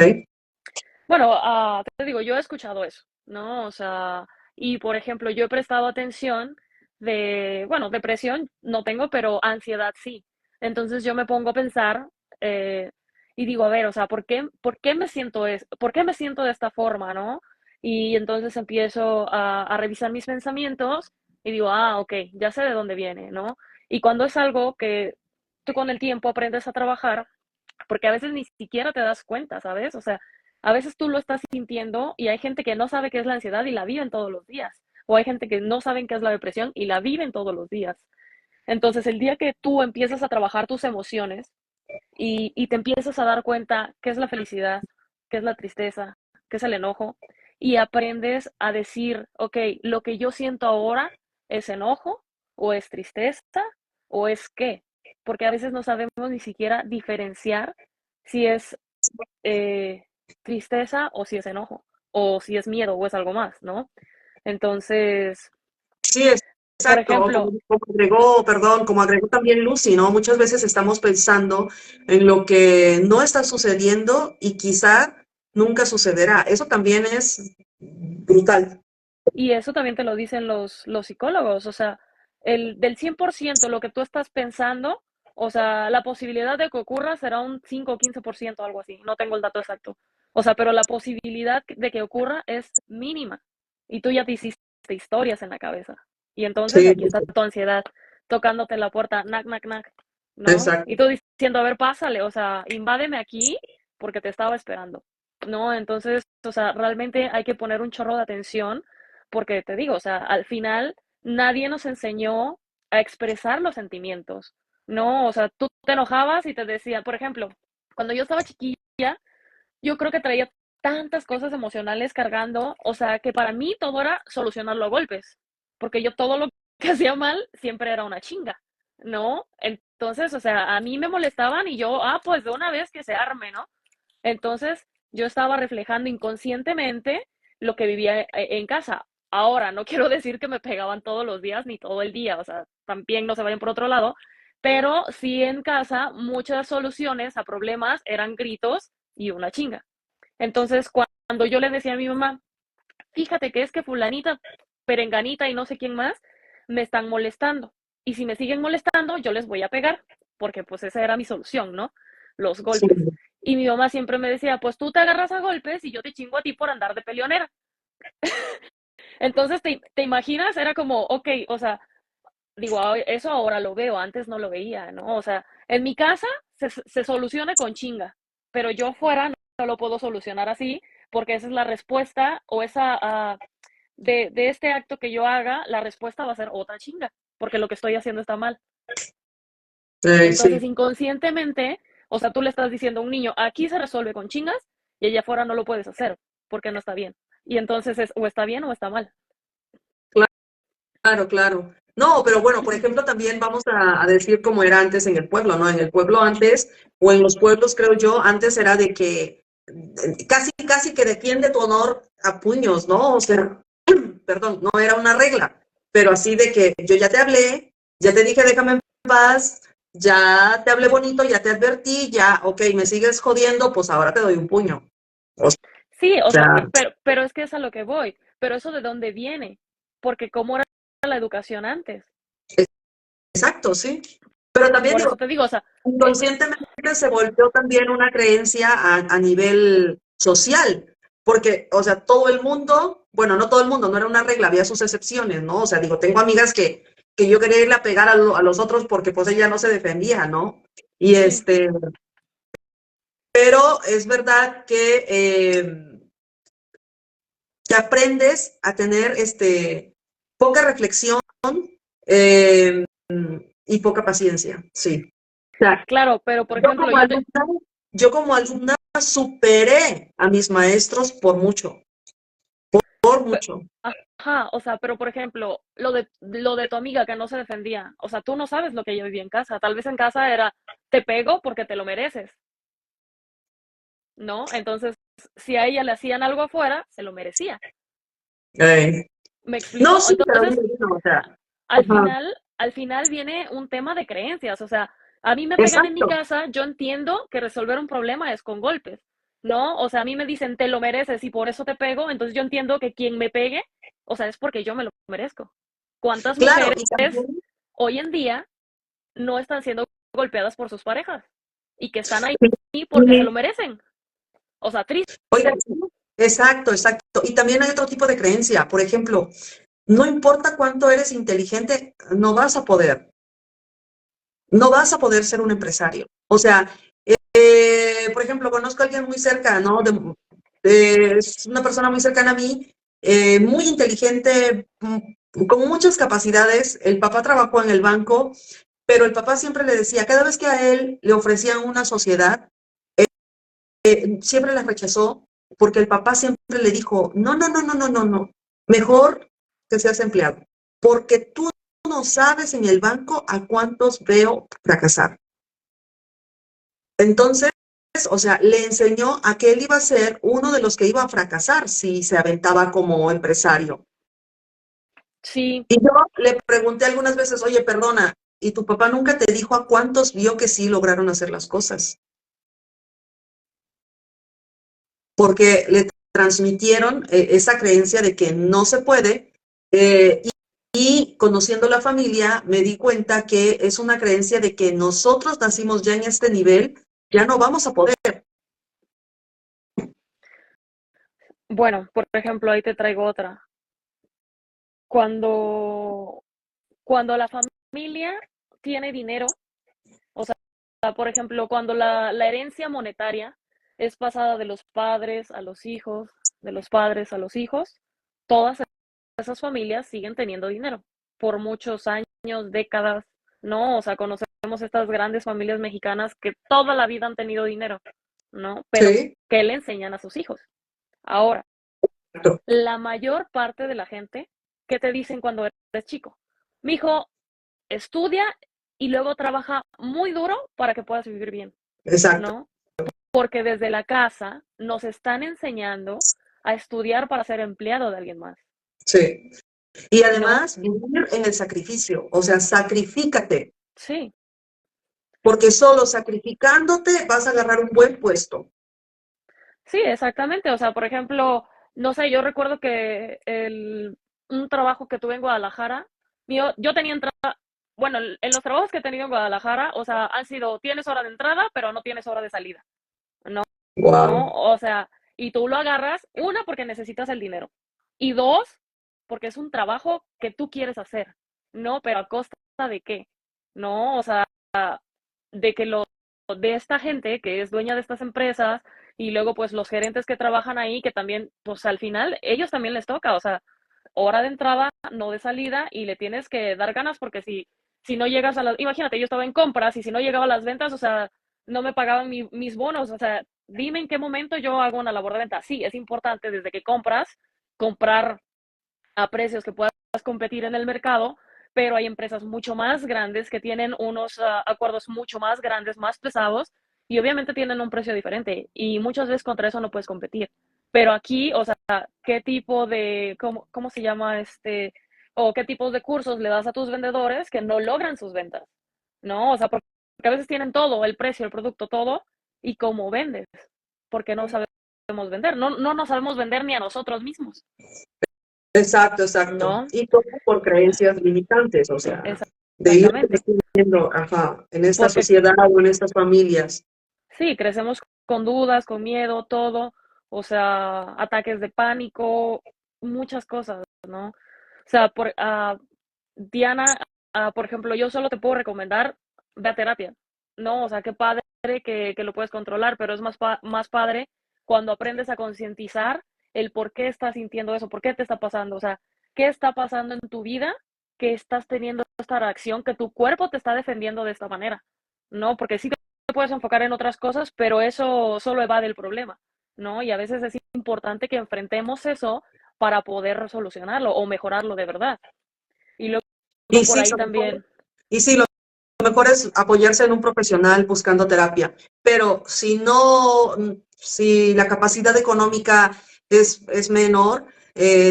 Bueno, te digo, yo he escuchado eso, ¿no? O sea, y por ejemplo, yo he prestado atención bueno, depresión no tengo, pero ansiedad sí. Entonces yo me pongo a pensar eh, y digo, a ver, o sea, ¿por qué me siento por qué me siento de esta forma, ¿no? Y entonces empiezo a revisar mis pensamientos y digo, ok, ya sé de dónde viene, ¿no? Y cuando es algo que tú con el tiempo aprendes a trabajar, porque a veces ni siquiera te das cuenta, ¿sabes? O sea, a veces tú lo estás sintiendo y hay gente que no sabe qué es la ansiedad y la viven todos los días. O hay gente que no saben qué es la depresión y la viven todos los días. Entonces, el día que tú empiezas a trabajar tus emociones y te empiezas a dar cuenta qué es la felicidad, qué es la tristeza, qué es el enojo, y aprendes a decir, ok, lo que yo siento ahora es enojo o es tristeza o es qué, porque a veces no sabemos ni siquiera diferenciar si es eh, tristeza o si es enojo, o si es miedo o es algo más, ¿no? Entonces, sí, por exacto. ejemplo, Como agregó, perdón, como agregó también Lucy, ¿no? Muchas veces estamos pensando en lo que no está sucediendo y quizá nunca sucederá. Eso también es brutal. y eso también te lo dicen los psicólogos, o sea, del 100% lo que tú estás pensando, o sea, la posibilidad de que ocurra será un 5 o 15%, algo así, no tengo el dato exacto. O sea, pero la posibilidad de que ocurra es mínima. Y tú ya te hiciste historias en la cabeza. Y entonces Sí, aquí está tu ansiedad tocándote la puerta, knack, knack, knack, ¿no? Y exacto. tú diciendo, a ver, pásale, o sea, invádeme aquí porque te estaba esperando, ¿no? Entonces, o sea, realmente hay que poner un chorro de atención porque te digo, o sea, al final nadie nos enseñó a expresar los sentimientos, ¿no? O sea, tú te enojabas y te decía, por ejemplo, cuando yo estaba chiquilla, yo creo que traía tantas cosas emocionales cargando, o sea, que para mí todo era solucionarlo a golpes, porque yo todo lo que hacía mal siempre era una chinga, ¿no? Entonces, o sea, a mí me molestaban y yo, pues de una vez que se arme, ¿no? Entonces, yo estaba reflejando inconscientemente lo que vivía en casa. Ahora, no quiero decir que me pegaban todos los días ni todo el día, o sea, también no se vayan por otro lado, pero sí en casa muchas soluciones a problemas eran gritos y una chinga. Entonces, cuando yo le decía a mi mamá, fíjate que es que fulanita, perenganita y no sé quién más, me están molestando. Y si me siguen molestando, yo les voy a pegar. porque pues esa era mi solución, ¿no? Los Sí. golpes. Y mi mamá siempre me decía, pues tú te agarras a golpes y yo te chingo a ti por andar de peleonera. Entonces, ¿te imaginas? Era como, ok, o sea, digo, eso ahora lo veo, antes no lo veía, ¿no? O sea, en mi casa se soluciona con chinga, pero yo fuera no lo puedo solucionar así, porque esa es la respuesta, o esa, de este acto que yo haga, la respuesta va a ser otra chinga, porque lo que estoy haciendo está mal. Entonces, Sí. inconscientemente, o sea, tú le estás diciendo a un niño, aquí se resuelve con chingas, y allá afuera no lo puedes hacer, porque no está bien. Y entonces es, o está bien o está mal. Claro, claro. No, pero bueno, por ejemplo, también vamos a decir cómo era antes en el pueblo, ¿no? En el pueblo antes, o en los pueblos, creo yo, antes era de que casi que defiende tu honor a puños, ¿no? O sea, perdón, no era una regla, pero así de que yo ya te hablé, ya te dije déjame en paz, ya te hablé bonito, ya te advertí, ya, ok, me sigues jodiendo, pues ahora te doy un puño. O Sí, o sea, sea, pero es que es a lo que voy. Pero eso de dónde viene, porque cómo era la educación antes. exacto, sí. Pero también Por digo, eso te digo, o sea, inconscientemente se volvió también una creencia a nivel social, porque, o sea, todo el mundo, bueno, no todo el mundo, no era una regla, había sus excepciones, ¿no? O sea, digo, tengo amigas que yo quería irle a pegar a los otros porque pues ella no se defendía, ¿no? Y sí, pero es verdad que aprendes a tener poca reflexión eh, y poca paciencia, sí. O sea, claro, pero por yo ejemplo, como alumna, yo como alumna superé a mis maestros por mucho, por mucho. ajá, o sea, pero por ejemplo, lo de tu amiga que no se defendía, o sea, tú no sabes lo que yo vivía en casa. Tal vez en casa era, te pego porque te lo mereces, ¿no? Entonces, si a ella le hacían algo afuera, se lo merecía. Eh, ¿Me no, explico? sí, pero Entonces, no, o sea, al ajá, final, al final viene un tema de creencias. O sea, a mí me pegan en mi exacto. casa, yo entiendo que resolver un problema es con golpes, ¿no? O sea, a mí me dicen, te lo mereces y por eso te pego, entonces yo entiendo que quien me pegue, o sea, es porque yo me lo merezco. ¿Cuántas Claro, mujeres y también, hoy en día no están siendo golpeadas por sus parejas y que están ahí porque se lo y- merecen? O sea, triste. oiga, sí, exacto, exacto. Y también hay otro tipo de creencia. Por ejemplo, no importa cuánto eres inteligente, no vas a poder ser un empresario. O sea, por ejemplo, conozco a alguien muy cercano, es una persona muy cercana a mí, muy inteligente, con muchas capacidades. El papá trabajó en el banco, pero el papá siempre le decía, cada vez que a él le ofrecían una sociedad, siempre la rechazó, porque el papá siempre le dijo, no, no, no, no, no, no, no, mejor que seas empleado, porque tú no sabes en el banco a cuántos veo fracasar. Entonces, o sea, le enseñó a que él iba a ser uno de los que iba a fracasar si se aventaba como empresario. Sí, Y yo le pregunté algunas veces, oye, perdona, ¿y tu papá nunca te dijo a cuántos vio que sí lograron hacer las cosas? Porque le transmitieron esa creencia de que no se puede. Y conociendo la familia, me di cuenta que es una creencia de que nosotros nacimos ya en este nivel, ya no vamos a poder. bueno, por ejemplo, ahí te traigo otra. Cuando, cuando la familia tiene dinero, o sea, por ejemplo, cuando la herencia monetaria es pasada de los padres a los hijos, de los padres a los hijos, todas esas familias siguen teniendo dinero por muchos años, décadas, ¿no? O sea, conocemos estas grandes familias mexicanas que toda la vida han tenido dinero, ¿no? Pero Sí, ¿qué le enseñan a sus hijos? Ahora, exacto. la mayor parte de la gente, ¿qué te dicen cuando eres chico? Mi hijo estudia y luego trabaja muy duro para que puedas vivir bien, Exacto. ¿no? Porque desde la casa nos están enseñando a estudiar para ser empleado de alguien más, Sí. Y ¿no? además, vivir en el sacrificio, o sea, sacrifícate, Sí, porque solo sacrificándote vas a agarrar un buen puesto. sí, exactamente. O sea, por ejemplo, no sé, yo recuerdo que un trabajo que tuve en Guadalajara, yo tenía entrada, bueno, en los trabajos que he tenido en Guadalajara, o sea, han sido, tienes hora de entrada, pero no tienes hora de salida, ¿no? Wow. O sea, y tú lo agarras, una, porque necesitas el dinero, y dos, porque es un trabajo que tú quieres hacer, ¿no? Pero a costa de qué, ¿no? O sea, de que de esta gente que es dueña de estas empresas y luego pues los gerentes que trabajan ahí, que también, pues al final, ellos también les toca, o sea, hora de entrada, no de salida, y le tienes que dar ganas porque si no llegas a las, imagínate, yo estaba en compras y si no llegaba a las ventas, o sea, no me pagaban mis bonos, o sea, dime en qué momento yo hago una labor de venta. Sí, es importante desde que comprar a precios que puedas competir en el mercado, pero hay empresas mucho más grandes que tienen unos acuerdos mucho más grandes, más pesados, y obviamente tienen un precio diferente, y muchas veces contra eso no puedes competir. Pero aquí, o sea, ¿qué tipo de, cómo se llama o qué tipos de cursos le das a tus vendedores que no logran sus ventas? ¿No? O sea, porque a veces tienen todo, el precio, el producto, todo, y cómo vendes, porque no sabemos vender, no nos sabemos vender ni a nosotros mismos, Exacto, exacto. ¿no? Y todo por creencias limitantes, o sea, de ir Exactamente, creciendo, ajá, en esta porque sociedad o en estas familias. sí, crecemos con dudas, con miedo, todo, o sea, ataques de pánico, muchas cosas, ¿no? O sea, Diana, por ejemplo, yo solo te puedo recomendar, ve a terapia, ¿no? O sea, qué padre que lo puedes controlar, pero es más padre cuando aprendes a concientizar el por qué estás sintiendo eso, por qué te está pasando, o sea, qué está pasando en tu vida que estás teniendo esta reacción, que tu cuerpo te está defendiendo de esta manera, ¿no? Porque sí te puedes enfocar en otras cosas, pero eso solo evade el problema, ¿no? Y a veces es importante que enfrentemos eso para poder solucionarlo o mejorarlo de verdad. Y luego Y por sí, ahí también, y sí, lo mejor es apoyarse en un profesional buscando terapia, pero si no, si la capacidad económica es menor,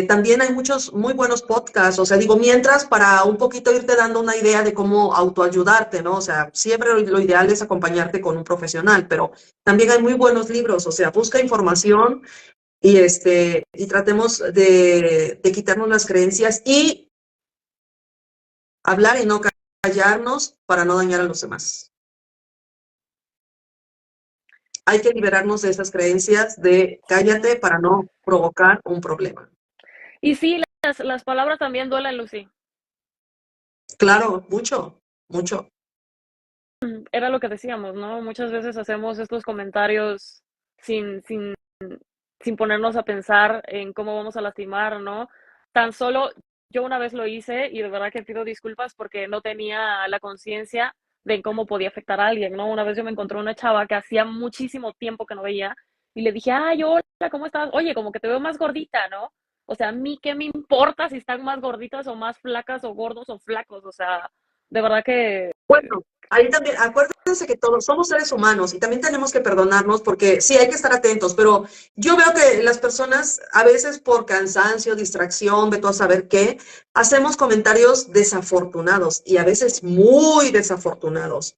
también hay muchos muy buenos podcasts, o sea, digo, mientras para un poquito irte dando una idea de cómo autoayudarte, ¿no? O sea, siempre lo ideal es acompañarte con un profesional, pero también hay muy buenos libros, o sea, busca información y tratemos de quitarnos las creencias y hablar y no callarnos para no dañar a los demás. Hay que liberarnos de esas creencias de cállate para no provocar un problema. y sí, las palabras también duelen, Lucy. Claro, mucho, mucho. Era lo que decíamos, ¿no? Muchas veces hacemos estos comentarios sin, sin, sin ponernos a pensar en cómo vamos a lastimar, ¿no? Tan solo yo una vez lo hice y de verdad que pido disculpas porque no tenía la conciencia de cómo podía afectar a alguien, ¿no? Una vez yo me encontré una chava que hacía muchísimo tiempo que no veía y le dije, ay, hola, ¿cómo estás? Oye, como que te veo más gordita, ¿no? O sea, a mí qué me importa si están más gorditas o más flacas o gordos o flacos, o sea, de verdad que Bueno, ahí también, acuérdense que todos somos seres humanos y también tenemos que perdonarnos porque sí hay que estar atentos, pero yo veo que las personas a veces por cansancio, distracción, ve tú a saber qué, hacemos comentarios desafortunados y a veces muy desafortunados.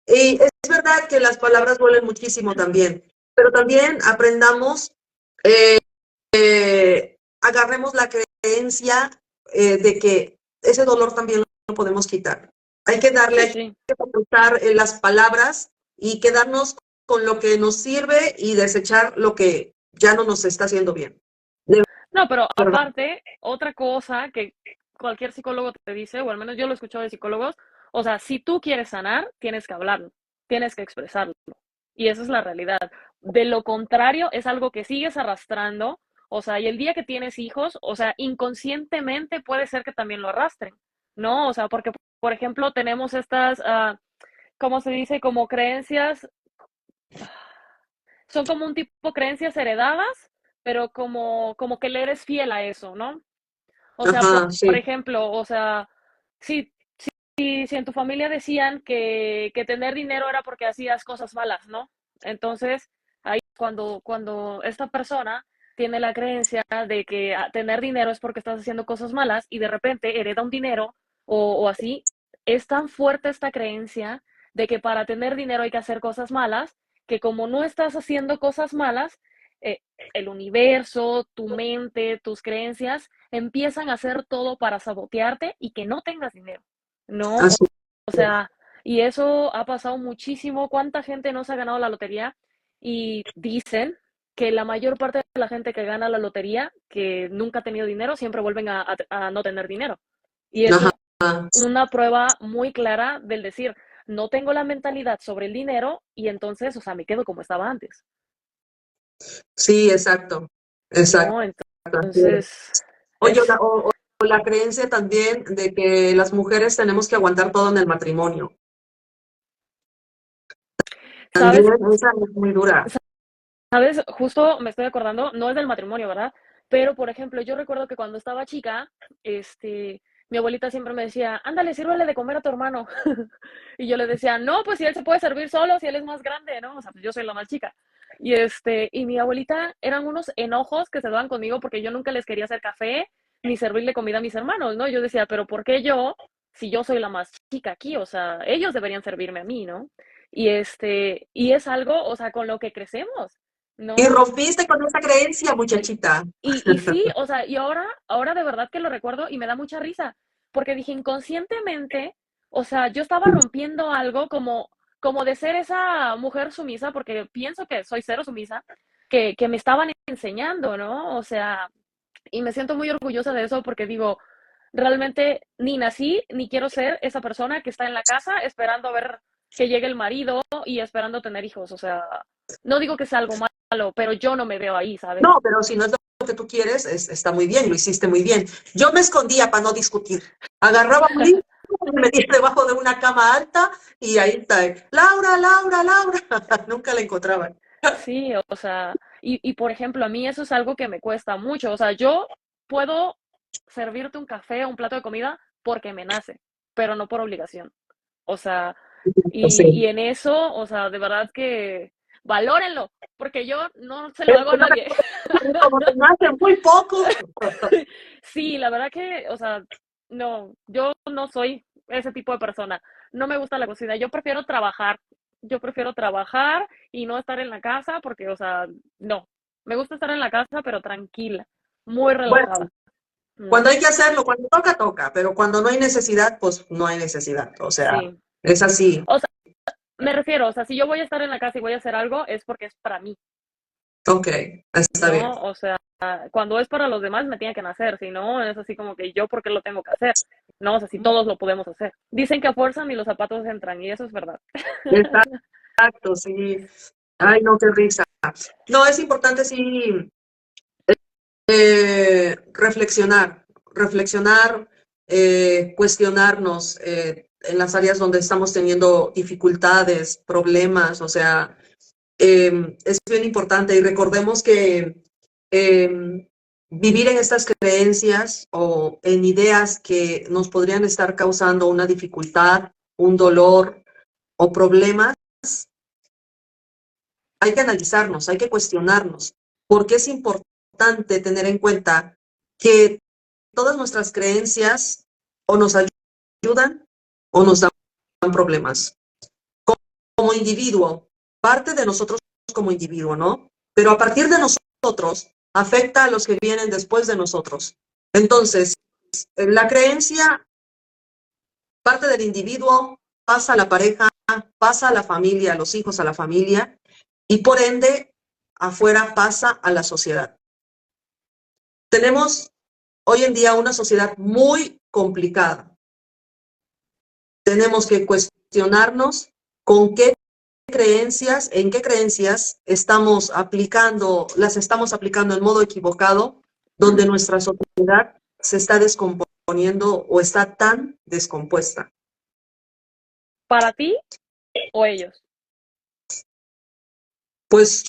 Y es verdad que las palabras duelen muchísimo también, pero también aprendamos, agarremos la creencia de que ese dolor también lo podemos quitar. Hay que darle, sí, hay sí. que usar las palabras y quedarnos con lo que nos sirve y desechar lo que ya no nos está haciendo bien. De No, pero verdad. aparte, otra cosa que cualquier psicólogo te dice, o al menos yo lo he escuchado de psicólogos, o sea, si tú quieres sanar, tienes que hablarlo, tienes que expresarlo. Y esa es la realidad. De lo contrario, es algo que sigues arrastrando, o sea, y el día que tienes hijos, o sea, inconscientemente puede ser que también lo arrastren, ¿no? O sea, porque, por ejemplo, tenemos estas, ¿cómo se dice? Como creencias, son como un tipo de creencias heredadas, pero como que le eres fiel a eso, ¿no? O sea, Ajá, por sí. ejemplo, o sea, si, si en tu familia decían que tener dinero era porque hacías cosas malas, ¿no? Entonces, ahí cuando esta persona tiene la creencia de que tener dinero es porque estás haciendo cosas malas y de repente hereda un dinero o así, es tan fuerte esta creencia de que para tener dinero hay que hacer cosas malas, que como no estás haciendo cosas malas, eh, el universo, tu mente, tus creencias empiezan a hacer todo para sabotearte y que no tengas dinero. ¿no? Así. O sea, y eso ha pasado muchísimo. ¿Cuánta gente no se ha ganado la lotería? Y dicen que la mayor parte de la gente que gana la lotería, que nunca ha tenido dinero, siempre vuelven a no tener dinero. Y eso Ajá. es una prueba muy clara del decir, no tengo la mentalidad sobre el dinero y entonces, o sea, me quedo como estaba antes, Sí, exacto. Exacto. ¿no? Así es. Entonces, Oye, es, o la creencia también de que las mujeres tenemos que aguantar todo en el matrimonio. También ¿sabes? esa es muy dura. ¿Sabes? Justo me estoy acordando, no es del matrimonio, ¿verdad? Pero, por ejemplo, yo recuerdo que cuando estaba chica, mi abuelita siempre me decía, ándale, sírvele de comer a tu hermano. Y yo le decía, no, pues si él se puede servir solo, si él es más grande, ¿no? O sea, pues yo soy la más chica. Y mi abuelita eran unos enojos que se daban conmigo porque yo nunca les quería hacer café ni servirle comida a mis hermanos, ¿no? Yo decía, pero ¿por qué yo, si yo soy la más chica aquí? O sea, ellos deberían servirme a mí, ¿no? Y es algo, o sea, con lo que crecemos. Y ¿No? rompiste con esa creencia, muchachita. Y sí, o sea, y ahora de verdad que lo recuerdo y me da mucha risa, porque dije inconscientemente, o sea, yo estaba rompiendo algo como de ser esa mujer sumisa, porque pienso que soy cero sumisa, que me estaban enseñando, ¿no? O sea, y me siento muy orgullosa de eso porque digo, realmente ni nací ni quiero ser esa persona que está en la casa esperando a ver que llegue el marido y esperando tener hijos, o sea, no digo que sea algo malo, pero yo no me veo ahí, ¿sabes? No, pero si no es lo que tú quieres, está muy bien, lo hiciste muy bien. Yo me escondía para no discutir. Agarraba un libro, me metía debajo de una cama alta y ahí está. Laura, Laura, Laura. Nunca la encontraban. Sí, o sea, y por ejemplo, a mí eso es algo que me cuesta mucho. O sea, yo puedo servirte un café o un plato de comida porque me nace, pero no por obligación. O sea, y Sí. en eso, o sea, de verdad que valórenlo, porque yo no se lo hago a nadie. Como te nace muy poco. Sí, la verdad que, o sea, no, yo no soy ese tipo de persona. No me gusta la cocina. Yo prefiero trabajar. Yo prefiero trabajar y no estar en la casa porque, o sea, no. Me gusta estar en la casa, pero tranquila, muy Bueno, relajada. Mm, cuando hay que hacerlo, cuando toca, toca, pero cuando no hay necesidad, pues no hay necesidad. O sea, sí. es así. O sea, me refiero, o sea, si yo voy a estar en la casa y voy a hacer algo, es porque es para mí, Ok, está bien. ¿no? O sea, cuando es para los demás me tiene que nacer, si no, es así como que yo, ¿por qué lo tengo que hacer? No, o sea, si todos lo podemos hacer. Dicen que a fuerza ni los zapatos entran, y eso es verdad. Exacto, sí. Ay, no, qué risa. No, es importante, sí, reflexionar, cuestionarnos en las áreas donde estamos teniendo dificultades, problemas, o sea, es bien importante y recordemos que vivir en estas creencias o en ideas que nos podrían estar causando una dificultad, un dolor o problemas, hay que analizarnos, hay que cuestionarnos, porque es importante tener en cuenta que todas nuestras creencias o nos ayudan o nos dan problemas. Como individuo, parte de nosotros como individuo, ¿no? Pero a partir de nosotros, afecta a los que vienen después de nosotros. Entonces, la creencia parte del individuo, pasa a la pareja, pasa a la familia, a los hijos, a la familia, y por ende, afuera pasa a la sociedad. Tenemos hoy en día una sociedad muy complicada. Tenemos que cuestionarnos con qué creencias, en qué creencias las estamos aplicando en modo equivocado, donde nuestra sociedad se está descomponiendo o está tan descompuesta. ¿Para ti o ellos? Pues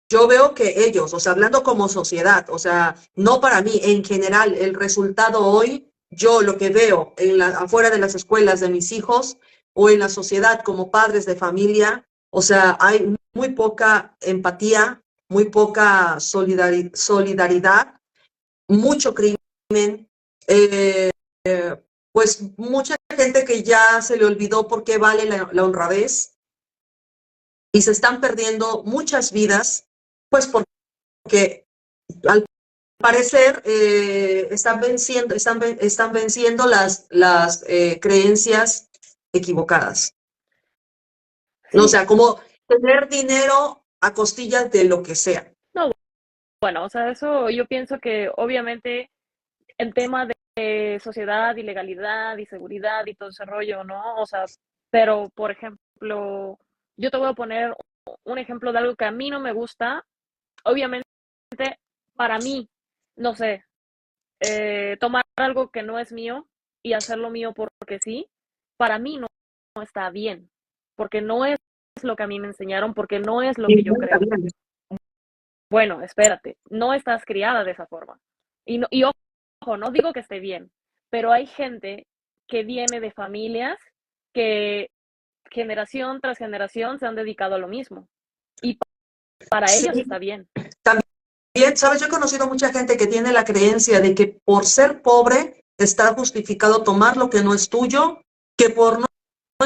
yo veo que ellos, o sea, hablando como sociedad, o sea, no para mí, en general, el resultado hoy, yo lo que veo afuera de las escuelas de mis hijos o en la sociedad como padres de familia, o sea, hay muy poca empatía, muy poca solidaridad, mucho crimen, eh, pues mucha gente que ya se le olvidó por qué vale la honradez y se están perdiendo muchas vidas, pues porque al parecer están venciendo las creencias equivocadas. ¿No? O Sí, sea, como tener dinero a costillas de lo que sea. no, bueno, o sea, eso yo pienso que obviamente el tema de sociedad y legalidad y seguridad y todo ese rollo, ¿no? O sea, pero por ejemplo, yo te voy a poner un ejemplo de algo que a mí no me gusta. Obviamente, para mí, no sé, tomar algo que no es mío y hacerlo mío porque sí, para mí no está bien, porque no es lo que a mí me enseñaron, porque no es lo Y que yo no está creo. bien. Bueno, espérate, no estás criada de esa forma. Y ojo, no digo que esté bien, pero hay gente que viene de familias que generación tras generación se han dedicado a lo mismo. Y para Sí, ellos está bien. también, ¿sabes? Yo he conocido mucha gente que tiene la creencia de que por ser pobre está justificado tomar lo que no es tuyo, que por no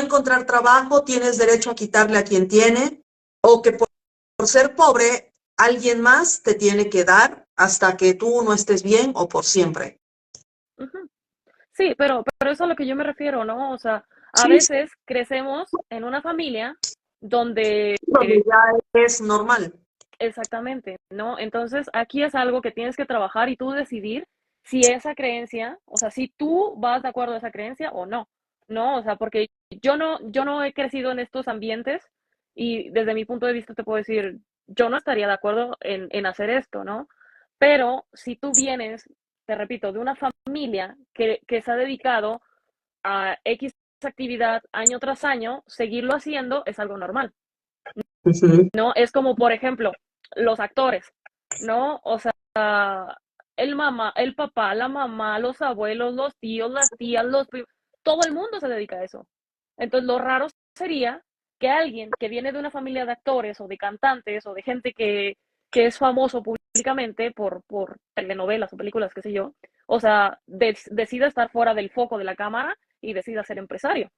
encontrar trabajo tienes derecho a quitarle a quien tiene, o que por ser pobre alguien más te tiene que dar hasta que tú no estés bien o por siempre. Ujú. Sí, pero eso es a lo que yo me refiero, ¿no? O sea, a Sí, sí, veces crecemos en una familia donde donde ya es normal. exactamente, ¿no? Entonces, aquí es algo que tienes que trabajar y tú decidir si esa creencia, o sea, si tú vas de acuerdo a esa creencia o no, ¿no? O sea, porque yo no he crecido en estos ambientes y desde mi punto de vista te puedo decir, yo no estaría de acuerdo en hacer esto, ¿no? Pero si tú vienes, te repito, de una familia que se ha dedicado a X actividad año tras año, seguirlo haciendo es algo normal. Ujú. ¿No? Es como, por ejemplo, los actores, ¿no? O sea, el papá, la mamá, los abuelos, los tíos, las tías, todo el mundo se dedica a eso. Entonces, lo raro sería que alguien que viene de una familia de actores o de cantantes o de gente que es famoso públicamente por telenovelas o películas, qué sé yo, o sea, decida estar fuera del foco de la cámara y decida ser empresario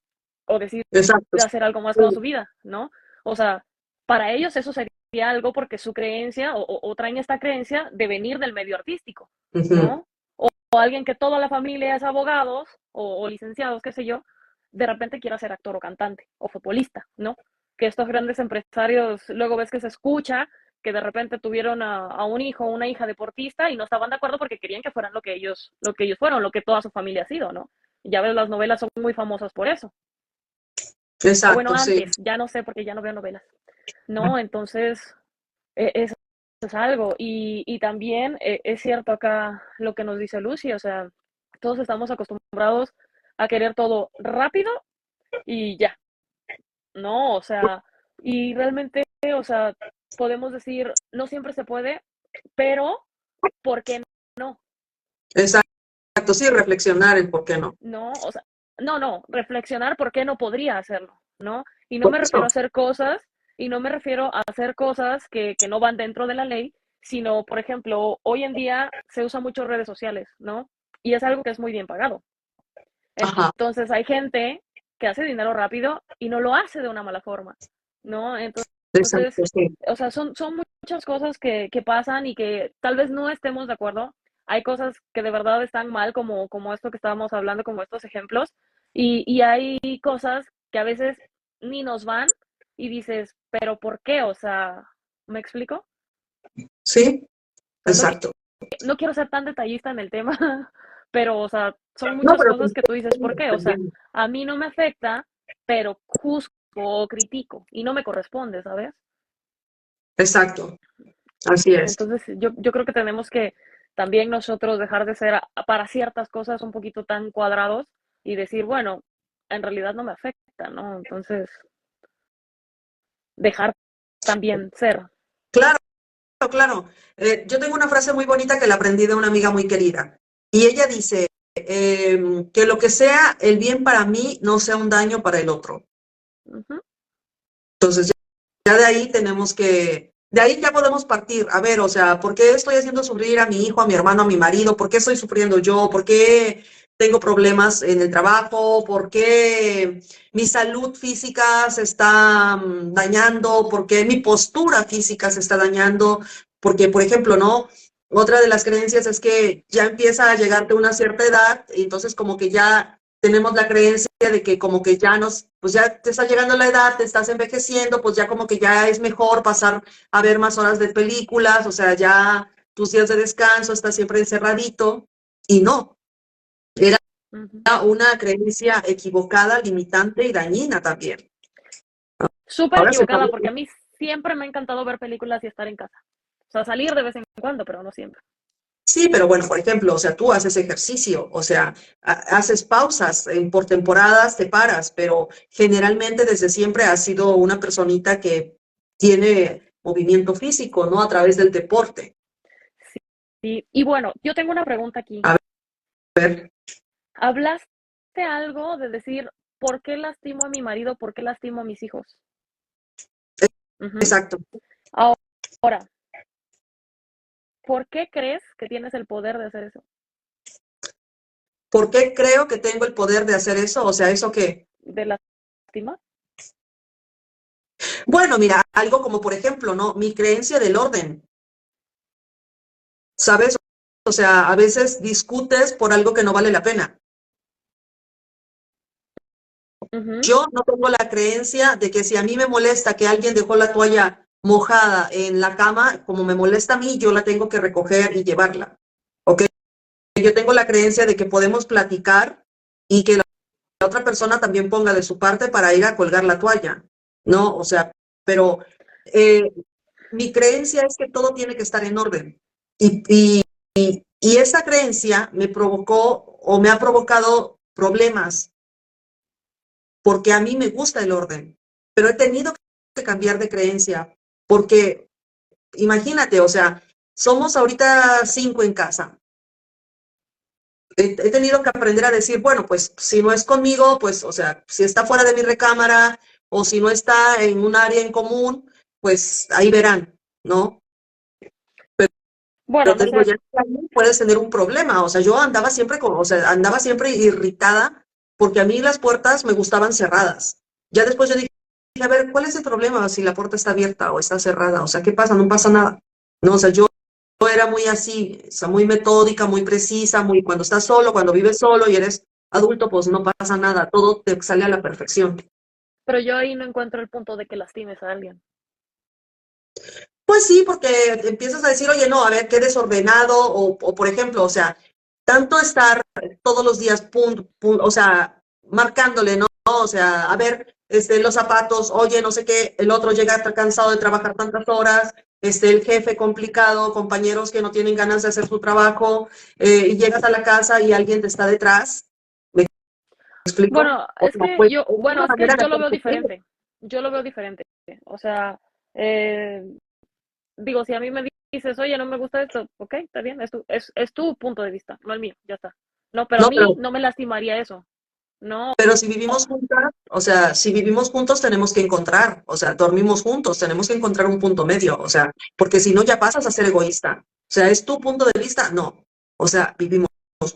o decida Exacto. hacer algo más con su vida, ¿no? O sea, para ellos eso sería algo porque su creencia o traen esta creencia de venir del medio artístico, Ujú. ¿no? O alguien que toda la familia es abogados o licenciados, qué sé yo, de repente quiera ser actor o cantante o futbolista, ¿no? Que estos grandes empresarios, luego ves que se escucha que de repente tuvieron a un hijo o una hija deportista y no estaban de acuerdo porque querían que fueran lo que ellos fueron, lo que toda su familia ha sido, ¿no? Ya ves, las novelas son muy famosas por eso. O bueno, Exacto, sí. antes, ya no sé porque ya no veo novelas. No, entonces, eso es algo. Y también es cierto acá lo que nos dice Lucy, o sea, todos estamos acostumbrados a querer todo rápido y ya, ¿no? O sea, y realmente, o sea, podemos decir, no siempre se puede, pero ¿por qué no? Exacto, sí, reflexionar el por qué no. ¿No? O sea, no, reflexionar por qué no podría hacerlo, ¿no? Y no Por me refiero eso. a hacer cosas, y no me refiero a hacer cosas que no van dentro de la ley, sino, por ejemplo, hoy en día se usa mucho redes sociales, ¿no? Y es algo que es muy bien pagado. Ajá, Entonces hay gente que hace dinero rápido y no lo hace de una mala forma, ¿no? Entonces, exacto, sí. o sea, son muchas cosas que pasan y que tal vez no estemos de acuerdo. Hay cosas que de verdad están mal, como esto que estábamos hablando, como estos ejemplos, y hay cosas que a veces ni nos van y dices, pero ¿por qué? O sea, ¿me explico? Sí, No, exacto. no quiero ser tan detallista en el tema, pero, o sea, son No, muchas pero cosas que tú dices, ¿por qué? O sea, a mí no me afecta, pero juzgo o critico y no me corresponde, ¿sabes? exacto, así es. Entonces, yo creo que tenemos que también nosotros dejar de ser para ciertas cosas un poquito tan cuadrados y decir, bueno, en realidad no me afecta, ¿no? Entonces, dejar también ser. Claro, claro. Yo tengo una frase muy bonita que la aprendí de una amiga muy querida. Y ella dice, que lo que sea el bien para mí no sea un daño para el otro. Ujú, Entonces, ya de ahí de ahí ya podemos partir. A ver, o sea, ¿por qué estoy haciendo sufrir a mi hijo, a mi hermano, a mi marido? ¿Por qué estoy sufriendo yo? ¿Por qué tengo problemas en el trabajo? ¿Por qué mi salud física se está dañando? ¿Por qué mi postura física se está dañando? Porque, por ejemplo, ¿no? Otra de las creencias es que ya empieza a llegarte una cierta edad, y entonces como que ya tenemos la creencia de que como que ya pues ya te está llegando la edad, te estás envejeciendo, pues ya como que ya es mejor pasar a ver más horas de películas, o sea, ya tus días de descanso estás siempre encerradito, y no, era Ujú. una creencia equivocada, limitante y dañina también. Súper Ahora se equivocada, sabe. porque a mí siempre me ha encantado ver películas y estar en casa. O sea, salir de vez en cuando, pero no siempre. Sí, pero bueno, por ejemplo, o sea, tú haces ejercicio, o sea, haces pausas, por temporadas te paras, pero generalmente desde siempre has sido una personita que tiene movimiento físico, ¿no? A través del deporte. Sí. Y bueno, yo tengo una pregunta aquí. A ver, ¿Hablaste algo de decir por qué lastimo a mi marido, por qué lastimo a mis hijos? Ujú. exacto. Ahora, ¿por qué crees que tienes el poder de hacer eso? ¿Por qué creo que tengo el poder de hacer eso? O sea, ¿eso qué? ¿De lastimar? Bueno, mira, algo como por ejemplo, ¿no? Mi creencia del orden, ¿sabes? O sea, a veces discutes por algo que no vale la pena. Ujú. Yo no tengo la creencia de que si a mí me molesta que alguien dejó la toalla mojada en la cama, como me molesta a mí, yo la tengo que recoger y llevarla. ¿Ok? Yo tengo la creencia de que podemos platicar y que la otra persona también ponga de su parte para ir a colgar la toalla, ¿no? O sea, pero eh, mi creencia es que todo tiene que estar en orden. Y esa creencia me provocó o me ha provocado problemas porque a mí me gusta el orden, pero he tenido que cambiar de creencia, porque imagínate, o sea, somos ahorita 5 en casa. He tenido que aprender a decir, bueno, pues si no es conmigo, pues, o sea, si está fuera de mi recámara o si no está en un área en común, pues ahí verán, ¿no? Bueno, Pero te no digo, sé. ya ahí puedes tener un problema. O sea, yo andaba siempre o sea, andaba siempre irritada porque a mí las puertas me gustaban cerradas. Ya después yo dije, a ver, ¿cuál es el problema si la puerta está abierta o está cerrada? O sea, ¿qué pasa? No pasa nada. No, o sea, yo era muy así, o sea, muy metódica, muy precisa, muy cuando estás solo, cuando vives solo y eres adulto, pues no pasa nada, todo te sale a la perfección. Pero yo ahí no encuentro el punto de que lastimes a alguien. Pues sí, porque empiezas a decir, oye, no, a ver, qué desordenado, o por ejemplo, o sea, tanto estar todos los días, o sea, marcándole, ¿no? O sea, a ver, los zapatos, oye, no sé qué, el otro llega cansado de trabajar tantas horas, el jefe complicado, compañeros que no tienen ganas de hacer su trabajo, y llegas a la casa y alguien te está detrás, ¿me explico? Bueno, O sea, pues es bueno, una es que manera de yo lo veo percibir. diferente. Yo lo veo diferente. O sea, eh, digo, si a mí me dices, oye, no me gusta esto, ok, está bien, es tu punto de vista, no el mío, ya está. No, pero a No, mí no me lastimaría eso. No, pero si vivimos juntas, o sea, si vivimos juntos tenemos que encontrar, o sea, dormimos juntos, tenemos que encontrar un punto medio, o sea, porque si no ya pasas a ser egoísta. O sea, ¿es tu punto de vista? No. O sea, vivimos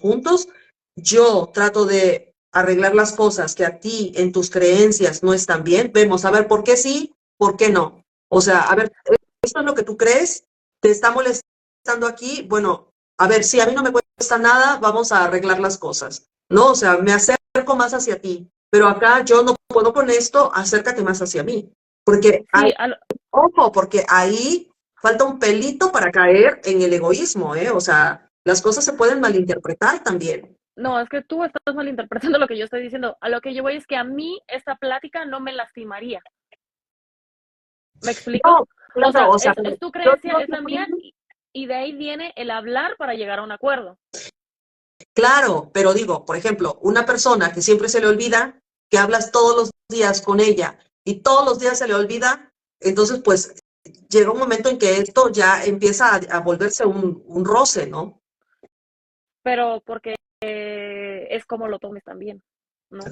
juntos, yo trato de arreglar las cosas que a ti en tus creencias no están bien, vemos a ver por qué sí, por qué no. O sea, a ver, esto es lo que tú crees, te está molestando aquí, bueno, a ver, si a mí no me cuesta nada, vamos a arreglar las cosas, ¿no? O sea, me acerco más hacia ti, pero acá yo no puedo con esto, acércate más hacia mí, porque hay, sí, ojo, porque ahí falta un pelito para caer en el egoísmo, ¿eh? O sea, las cosas se pueden malinterpretar también. no, es que tú estás malinterpretando lo que yo estoy diciendo. A lo que yo voy es que a mí esta plática no me lastimaría. ¿Me explico? No, O claro, sea, o sea, es tu yo creencia, digo es la mía, y de ahí viene el hablar para llegar a un acuerdo. claro, pero digo, por ejemplo, una persona que siempre se le olvida, que hablas todos los días con ella y todos los días se le olvida, entonces pues llega un momento en que esto ya empieza a volverse un roce, ¿no? Pero porque es como lo tomes también, ¿no?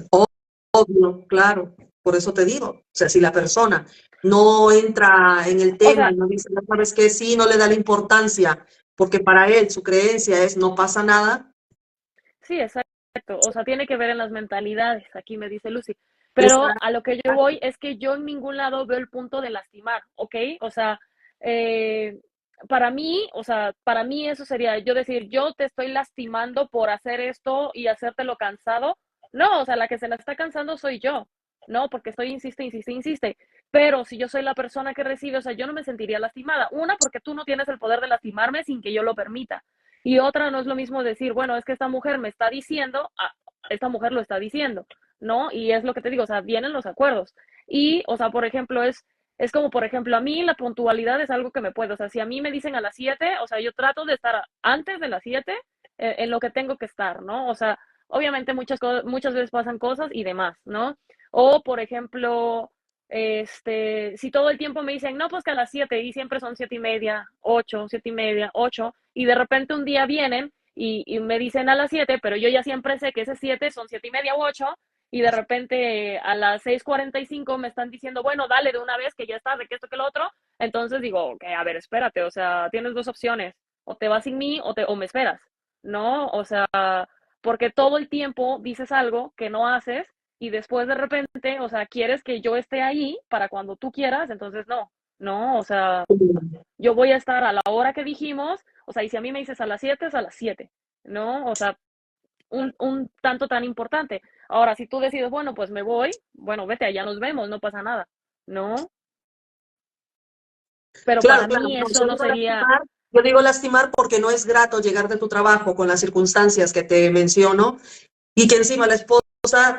Obvio, claro, por eso te digo, o sea, si la persona no entra en el O tema sea, y no dice, no sabes qué, sí, no le da la importancia, porque para él su creencia es no pasa nada, sí, exacto. O sea, tiene que ver en las mentalidades, aquí me dice Lucy. Pero está, a lo que yo voy es que yo en ningún lado veo el punto de lastimar, ¿ok? O sea, eh, para mí, o sea, para mí eso sería yo decir, yo te estoy lastimando por hacer esto y hacértelo cansado. No, o sea, la que se la está cansando soy yo, ¿no? Porque estoy, insiste, insiste, insiste. Pero si yo soy la persona que recibe, o sea, yo no me sentiría lastimada. Una, porque tú no tienes el poder de lastimarme sin que yo lo permita. Y otra, no es lo mismo decir, bueno, es que esta mujer me está diciendo, ah, esta mujer lo está diciendo, ¿no? Y es lo que te digo, o sea, vienen los acuerdos. Y, o sea, por ejemplo, es como, por ejemplo, a mí la puntualidad es algo que me puede, o sea, si a mí me dicen a las 7, o sea, yo trato de estar antes de las 7 en lo que tengo que estar, ¿no? O sea, obviamente muchas veces pasan cosas y demás, ¿no? O, por ejemplo, si todo el tiempo me dicen, no, pues que a las 7 y siempre son 7:30, 8, 7:30, 8, y de repente un día vienen y me dicen a las 7, pero yo ya siempre sé que ese 7 son 7:30 u 8, y de repente a las 6:45 me están diciendo, bueno, dale de una vez que ya está, de que esto, que lo otro. Entonces digo, ok, a ver, espérate, o sea, tienes dos opciones, o te vas sin mí o me esperas, ¿no? O sea, porque todo el tiempo dices algo que no haces y después de repente, o sea, quieres que yo esté ahí para cuando tú quieras, entonces no, no, o sea, yo voy a estar a la hora que dijimos, o sea, y si a mí me dices a las 7, es a las 7, ¿no? O sea, un tanto tan importante. Ahora, si tú decides, bueno, pues me voy, bueno, vete, allá nos vemos, no pasa nada, ¿no? Pero Claro, para claro. mí No, eso no sería, yo digo lastimar porque no es grato llegar de tu trabajo con las circunstancias que te menciono y que encima la esposa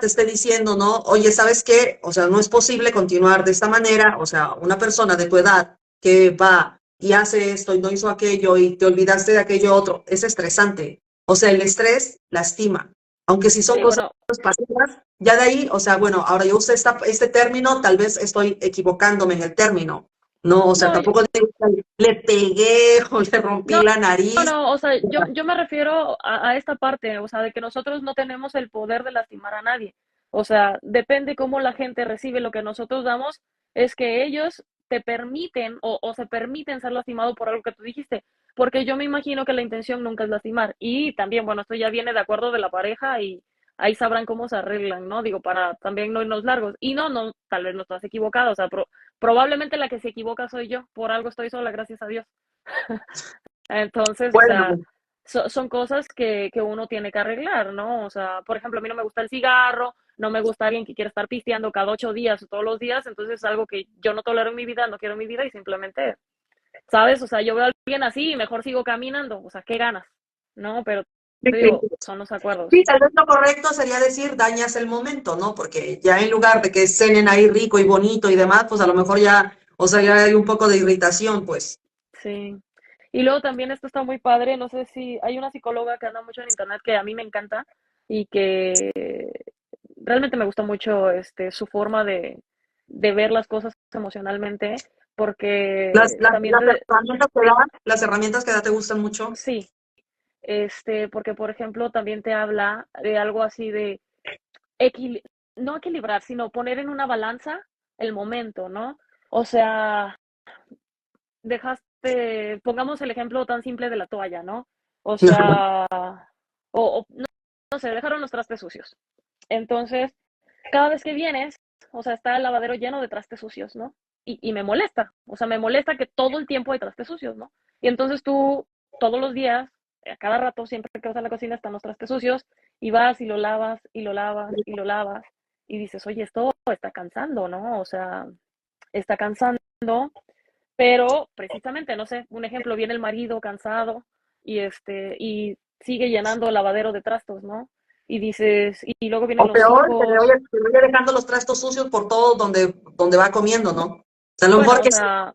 te esté diciendo, ¿no? Oye, ¿sabes qué? O sea, no es posible continuar de esta manera. O sea, una persona de tu edad que va y hace esto y no hizo aquello y te olvidaste de aquello otro, es estresante. O sea, el estrés lastima. Aunque si son sí, cosas bueno, pasivas, ya de ahí, o sea, bueno, ahora yo usé este término, tal vez estoy equivocándome en el término. No, o sea, no, tampoco digo que le pegué o le rompí no, la nariz. no, o sea, yo me refiero a esta parte, o sea, de que nosotros no tenemos el poder de lastimar a nadie. O sea, depende cómo la gente recibe lo que nosotros damos, es que ellos te permiten o se permiten ser lastimados por algo que tú dijiste. Porque yo me imagino que la intención nunca es lastimar. Y también, bueno, esto ya viene de acuerdo de la pareja y ahí sabrán cómo se arreglan, ¿no? Digo, para también no irnos largos. Y no, no, tal vez no estás equivocado. O sea, probablemente la que se equivoca soy yo. Por algo estoy sola, gracias a Dios. Entonces, o sea, Bueno, son cosas que uno tiene que arreglar, ¿no? O sea, por ejemplo, a mí no me gusta el cigarro, no me gusta alguien que quiera estar pisteando cada 8 días o todos los días, entonces es algo que yo no tolero en mi vida, no quiero en mi vida y simplemente, ¿sabes? O sea, yo veo a alguien así y mejor sigo caminando, o sea, qué ganas, ¿no? Pero te digo, son los acuerdos. sí, tal vez lo correcto sería decir dañas el momento, ¿no? Porque ya en lugar de que cenen ahí rico y bonito y demás, pues a lo mejor ya, o sea, ya hay un poco de irritación, pues. Sí. Y luego también esto está muy padre, no sé si hay una psicóloga que anda mucho en internet que a mí me encanta y que realmente me gusta mucho su forma de ver las cosas emocionalmente, Las, porque las, también las herramientas que da, las herramientas que da te gustan mucho. sí, porque por ejemplo también te habla de algo así de equil no equilibrar, sino poner en una balanza el momento, ¿no? O sea, pongamos el ejemplo tan simple de la toalla, ¿no? O sea, no, no sé, dejaron los trastes sucios. Entonces, cada vez que vienes, o sea, está el lavadero lleno de trastes sucios, ¿no? Y me molesta, o sea, me molesta que todo el tiempo hay trastes sucios, ¿no? Y entonces tú, todos los días, a cada rato, siempre que vas a la cocina están los trastes sucios, y vas y lo lavas, y lo lavas, y lo lavas, y dices, oye, esto está cansando, ¿no? O sea, está cansando, pero precisamente, no sé, un ejemplo, viene el marido cansado y sigue llenando el lavadero de trastos, ¿no? Y dices, y luego vienen O los peor, hijos. que le vaya dejando los trastos sucios por todo donde va comiendo, ¿no? O sea, a lo Bueno, mejor o que es sea,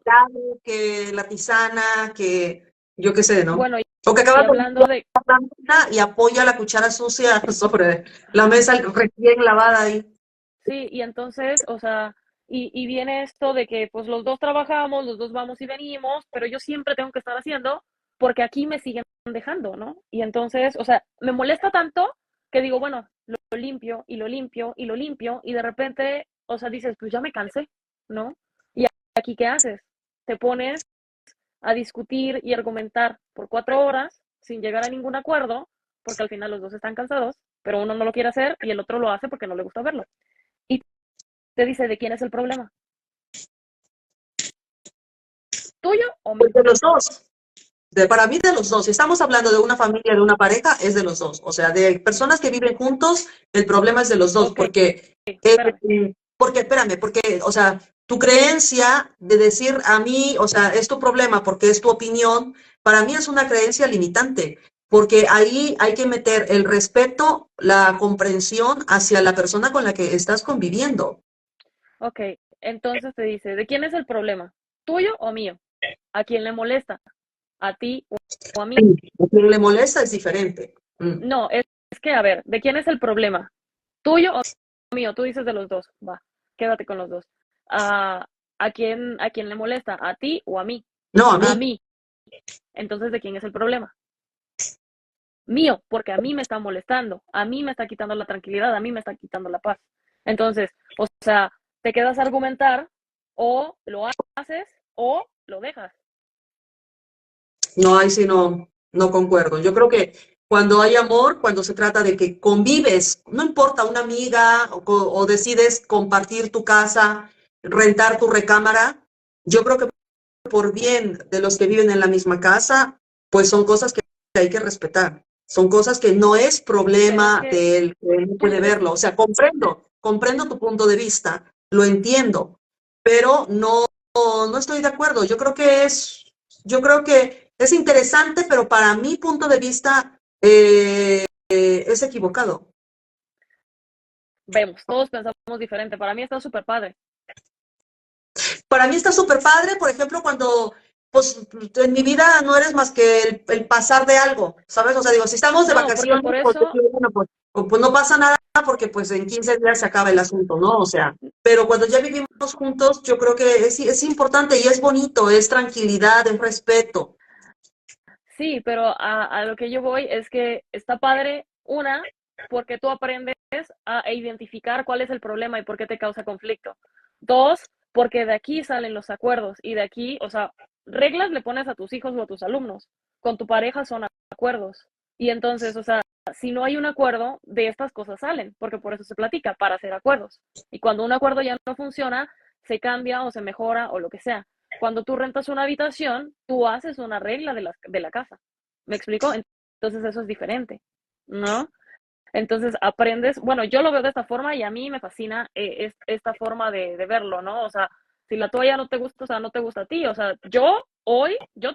que la tisana, que yo qué sé, ¿no? bueno, O que y acaba con hablando de, la mesa y apoya la cuchara sucia sobre la mesa recién lavada ahí. sí, y entonces, o sea, y viene esto de que pues los dos trabajamos, los dos vamos y venimos, pero yo siempre tengo que estar haciendo porque aquí me siguen dejando, ¿no? Y entonces, o sea, me molesta tanto que digo, bueno, lo limpio y lo limpio y lo limpio y de repente, o sea, dices, pues ya me cansé, ¿no? Y aquí, ¿qué haces? Te pones a discutir y argumentar por 4 horas sin llegar a ningún acuerdo, porque al final los dos están cansados, pero uno no lo quiere hacer y el otro lo hace porque no le gusta verlo. Y te dice, ¿de quién es el problema? ¿Tuyo o Pues mío? de los dos. Para mí de los dos. Si estamos hablando de una familia, de una pareja, es de los dos. O sea, de personas que viven juntos, el problema es de los dos, Ok, espérame. espérame, porque, o sea, tu creencia de decir a mí, o sea, es tu problema porque es tu opinión, para mí es una creencia limitante, porque ahí hay que meter el respeto, la comprensión hacia la persona con la que estás conviviendo. Ok, entonces te dice, ¿de quién es el problema? ¿Tuyo o mío? ¿A quién le molesta? ¿A ti o a mí? A quien le molesta es diferente. No, es que, a ver, ¿de quién es el problema? ¿Tuyo o mío? Tú dices de los dos. Va, quédate con los dos. Ah, a quién le molesta? ¿A ti o a mí? No, a A mí. mí. Entonces, ¿de quién es el problema? Mío, porque a mí me está molestando, a mí me está quitando la tranquilidad, a mí me está quitando la paz. Entonces, o sea, te quedas a argumentar o lo haces o lo dejas. No, ahí sí no concuerdo. Yo creo que cuando hay amor, cuando se trata de que convives, no importa una amiga o decides compartir tu casa, rentar tu recámara, yo creo que por bien de los que viven en la misma casa, pues son cosas que hay que respetar. Son cosas que no es Pero es problema que de él, que él no puede tú, verlo. O sea, comprendo tu punto de vista, lo entiendo, pero no estoy de acuerdo. Yo creo que es interesante, pero para mi punto de vista es equivocado. vemos, todos pensamos diferente. Para mí está súper padre. Para mí está súper padre, por ejemplo, cuando, pues, en mi vida no eres más que el pasar de algo, ¿sabes? O sea, digo, si estamos de No, porque vacaciones, por pues, eso, bueno, pues no pasa nada porque pues en 15 días se acaba el asunto, ¿no? O sea, pero cuando ya vivimos juntos, yo creo que es importante y es bonito, es tranquilidad, es respeto. sí, pero a lo que yo voy es que está padre, una, porque tú aprendes a identificar cuál es el problema y por qué te causa conflicto. Dos, porque de aquí salen los acuerdos y de aquí, o sea, reglas le pones a tus hijos o a tus alumnos. Con tu pareja son acuerdos. Y entonces, o sea, si no hay un acuerdo, de estas cosas salen, porque por eso se platica, para hacer acuerdos. Y cuando un acuerdo ya no funciona, se cambia o se mejora o lo que sea. Cuando tú rentas una habitación, tú haces una regla de la casa. ¿Me explico? Entonces eso es diferente, ¿no? Entonces aprendes, bueno, yo lo veo de esta forma y a mí me fascina esta forma de verlo, ¿no? O sea, si la toalla no te gusta, o sea, no te gusta a ti, o sea, yo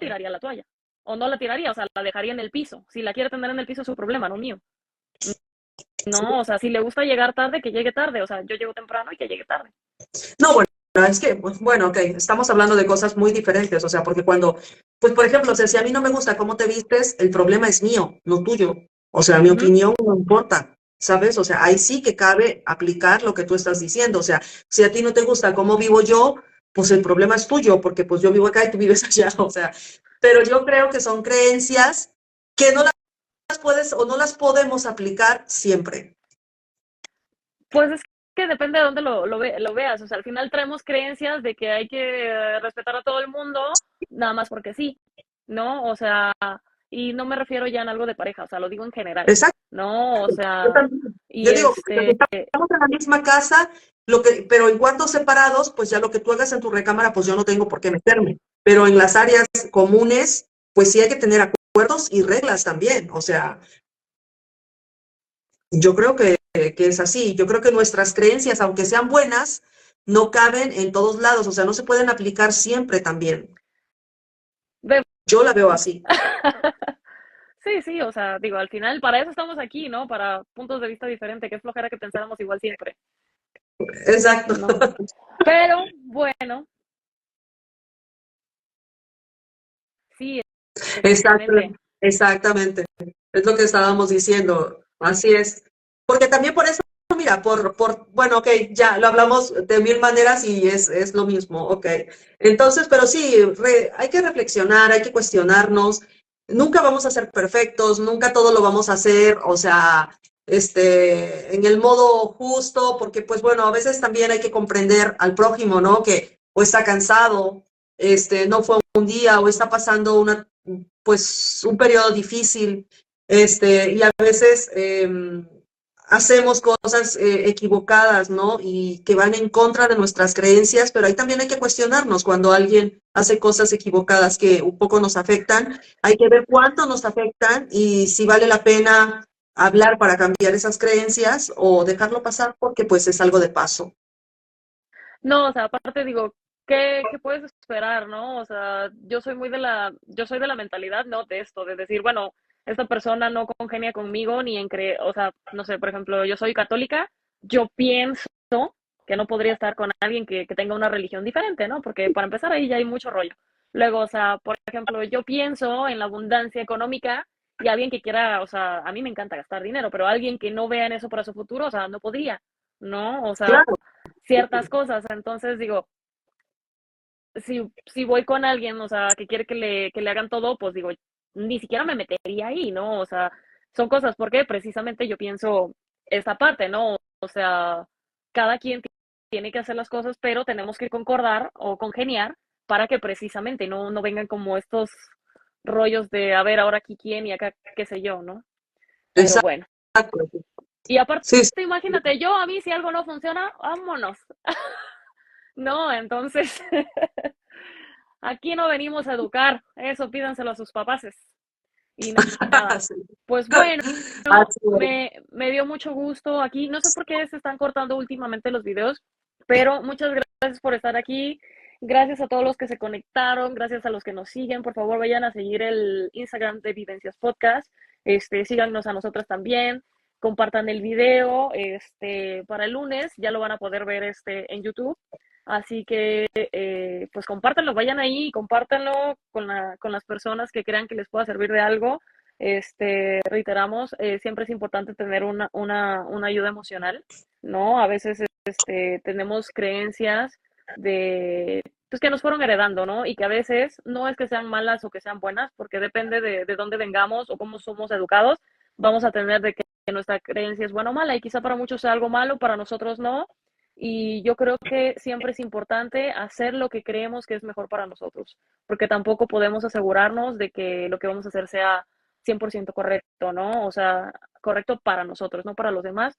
tiraría la toalla, o no la tiraría, o sea, la dejaría en el piso. Si la quiere tener en el piso es su problema, no mío. No, o sea, si le gusta llegar tarde, que llegue tarde, o sea, yo llego temprano y que llegue tarde. No, bueno, es que, pues, bueno, ok, estamos hablando de cosas muy diferentes, o sea, porque cuando, pues, por ejemplo, o sea, si a mí no me gusta cómo te vistes, el problema es mío, no tuyo. O sea, mi Uh -huh. opinión no importa, ¿sabes? O sea, ahí sí que cabe aplicar lo que tú estás diciendo. O sea, si a ti no te gusta cómo vivo yo, pues el problema es tuyo, porque pues yo vivo acá y tú vives allá, o sea, pero yo creo que son creencias que no las puedes o no las podemos aplicar siempre. Pues es que depende de dónde lo veas. O sea, al final traemos creencias de que hay que respetar a todo el mundo, nada más porque sí, ¿no? O sea, y no me refiero ya en algo de pareja, o sea, lo digo en general, Exacto. ¿no? O Yo sea, también. y Yo digo, porque estamos en la misma casa, pero en cuartos separados, pues ya lo que tú hagas en tu recámara, pues yo no tengo por qué meterme. Pero en las áreas comunes, pues sí hay que tener acuerdos y reglas también. O sea, yo creo que es así. Yo creo que nuestras creencias, aunque sean buenas, no caben en todos lados. O sea, no se pueden aplicar siempre también. vemos. Yo la veo así. Sí, sí, o sea, digo, al final para eso estamos aquí, ¿no? Para puntos de vista diferentes, que es flojera que pensáramos igual siempre, Exacto. ¿no? Pero bueno, sí, Exacto, efectivamente. exactamente. Es lo que estábamos diciendo. Así es. Porque también por eso, mira, bueno, ok, ya lo hablamos de mil maneras y es lo mismo, ok. Entonces, pero sí, hay que reflexionar, hay que cuestionarnos. Nunca vamos a ser perfectos, nunca todo lo vamos a hacer, o sea, en el modo justo, porque pues bueno, a veces también hay que comprender al prójimo, ¿no? Que o está cansado, no fue un día o está pasando pues un periodo difícil, y a veces hacemos cosas equivocadas, ¿no? Y que van en contra de nuestras creencias, pero ahí también hay que cuestionarnos cuando alguien hace cosas equivocadas que un poco nos afectan. Hay que ver cuánto nos afectan y si vale la pena hablar para cambiar esas creencias o dejarlo pasar porque pues es algo de paso. No, o sea, aparte digo, ¿qué puedes esperar, no? O sea, yo soy de la mentalidad, no de esto, de decir, bueno, esta persona no congenia conmigo ni en creer, o sea, no sé, por ejemplo, yo soy católica, yo pienso que no podría estar con alguien que tenga una religión diferente, ¿no? Porque para empezar ahí ya hay mucho rollo. Luego, o sea, por ejemplo, yo pienso en la abundancia económica y alguien que quiera, o sea, a mí me encanta gastar dinero, pero alguien que no vea en eso para su futuro, o sea, no podría, ¿no? O sea, Claro, ciertas cosas. Entonces digo, si voy con alguien, o sea, que quiere que le hagan todo, pues digo, ni siquiera me metería ahí, ¿no? O sea, son cosas porque precisamente yo pienso esta parte, ¿no? O sea, cada quien tiene que hacer las cosas, pero tenemos que concordar o congeniar para que precisamente no vengan como estos rollos de, a ver, ahora aquí quién y acá qué sé yo, ¿no? Pero exacto. bueno. Y aparte, Sí, sí. imagínate, yo a mí si algo no funciona, vámonos. No, entonces aquí no venimos a educar, eso pídanselo a sus papaces. Y nada, Sí. pues bueno, Así es. me dio mucho gusto aquí. No sé por qué se están cortando últimamente los videos, pero muchas gracias por estar aquí. Gracias a todos los que se conectaron, gracias a los que nos siguen. Por favor, vayan a seguir el Instagram de Vivencias Podcast. Síganos a nosotras también. Compartan el video. Para el lunes ya lo van a poder ver en YouTube. Así que, pues compártanlo, vayan ahí y compártanlo con las personas que crean que les pueda servir de algo. Reiteramos, siempre es importante tener una ayuda emocional, ¿no? A veces tenemos creencias pues que nos fueron heredando, ¿no? Y que a veces no es que sean malas o que sean buenas, porque depende de dónde vengamos o cómo somos educados, vamos a tener de que nuestra creencia es buena o mala, y quizá para muchos sea algo malo, para nosotros no, y yo creo que siempre es importante hacer lo que creemos que es mejor para nosotros, porque tampoco podemos asegurarnos de que lo que vamos a hacer sea 100% correcto, ¿no? O sea, correcto para nosotros, no para los demás.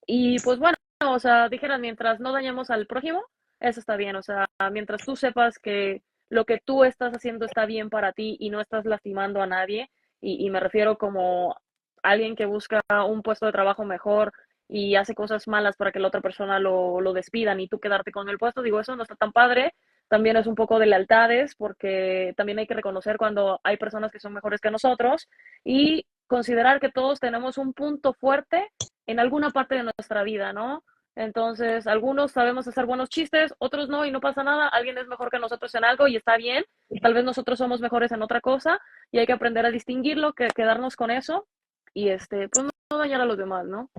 Y pues bueno, o sea, dijeran, mientras no dañemos al prójimo, eso está bien. O sea, mientras tú sepas que lo que tú estás haciendo está bien para ti y no estás lastimando a nadie, y me refiero como alguien que busca un puesto de trabajo mejor y hace cosas malas para que la otra persona lo despidan y tú quedarte con el puesto, digo, eso no está tan padre. También es un poco de lealtades, porque también hay que reconocer cuando hay personas que son mejores que nosotros y considerar que todos tenemos un punto fuerte en alguna parte de nuestra vida, ¿no? Entonces, algunos sabemos hacer buenos chistes, otros no, y no pasa nada. Alguien es mejor que nosotros en algo y está bien. Tal vez nosotros somos mejores en otra cosa y hay que aprender a distinguirlo, quedarnos con eso y pues no dañar a los demás, ¿no?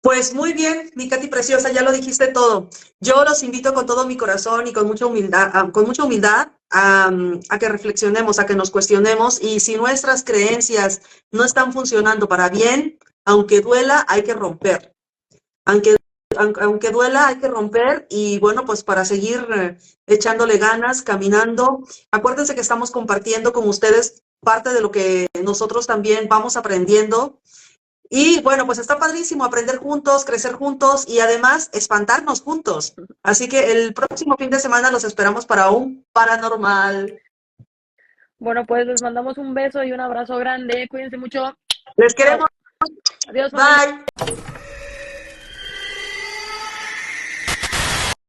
Pues muy bien, mi Katy preciosa, ya lo dijiste todo. Yo los invito con todo mi corazón y con mucha humildad a que reflexionemos, a que nos cuestionemos y si nuestras creencias no están funcionando para bien, aunque duela, hay que romper. Aunque, aunque duela, hay que romper y bueno, pues para seguir echándole ganas, caminando. Acuérdense que estamos compartiendo con ustedes parte de lo que nosotros también vamos aprendiendo. Y bueno, pues está padrísimo aprender juntos, crecer juntos y además espantarnos juntos. Así que el próximo fin de semana los esperamos para un paranormal. Bueno, pues les mandamos un beso y un abrazo grande. Cuídense mucho. Les Chao. queremos. Adiós, familia. Bye.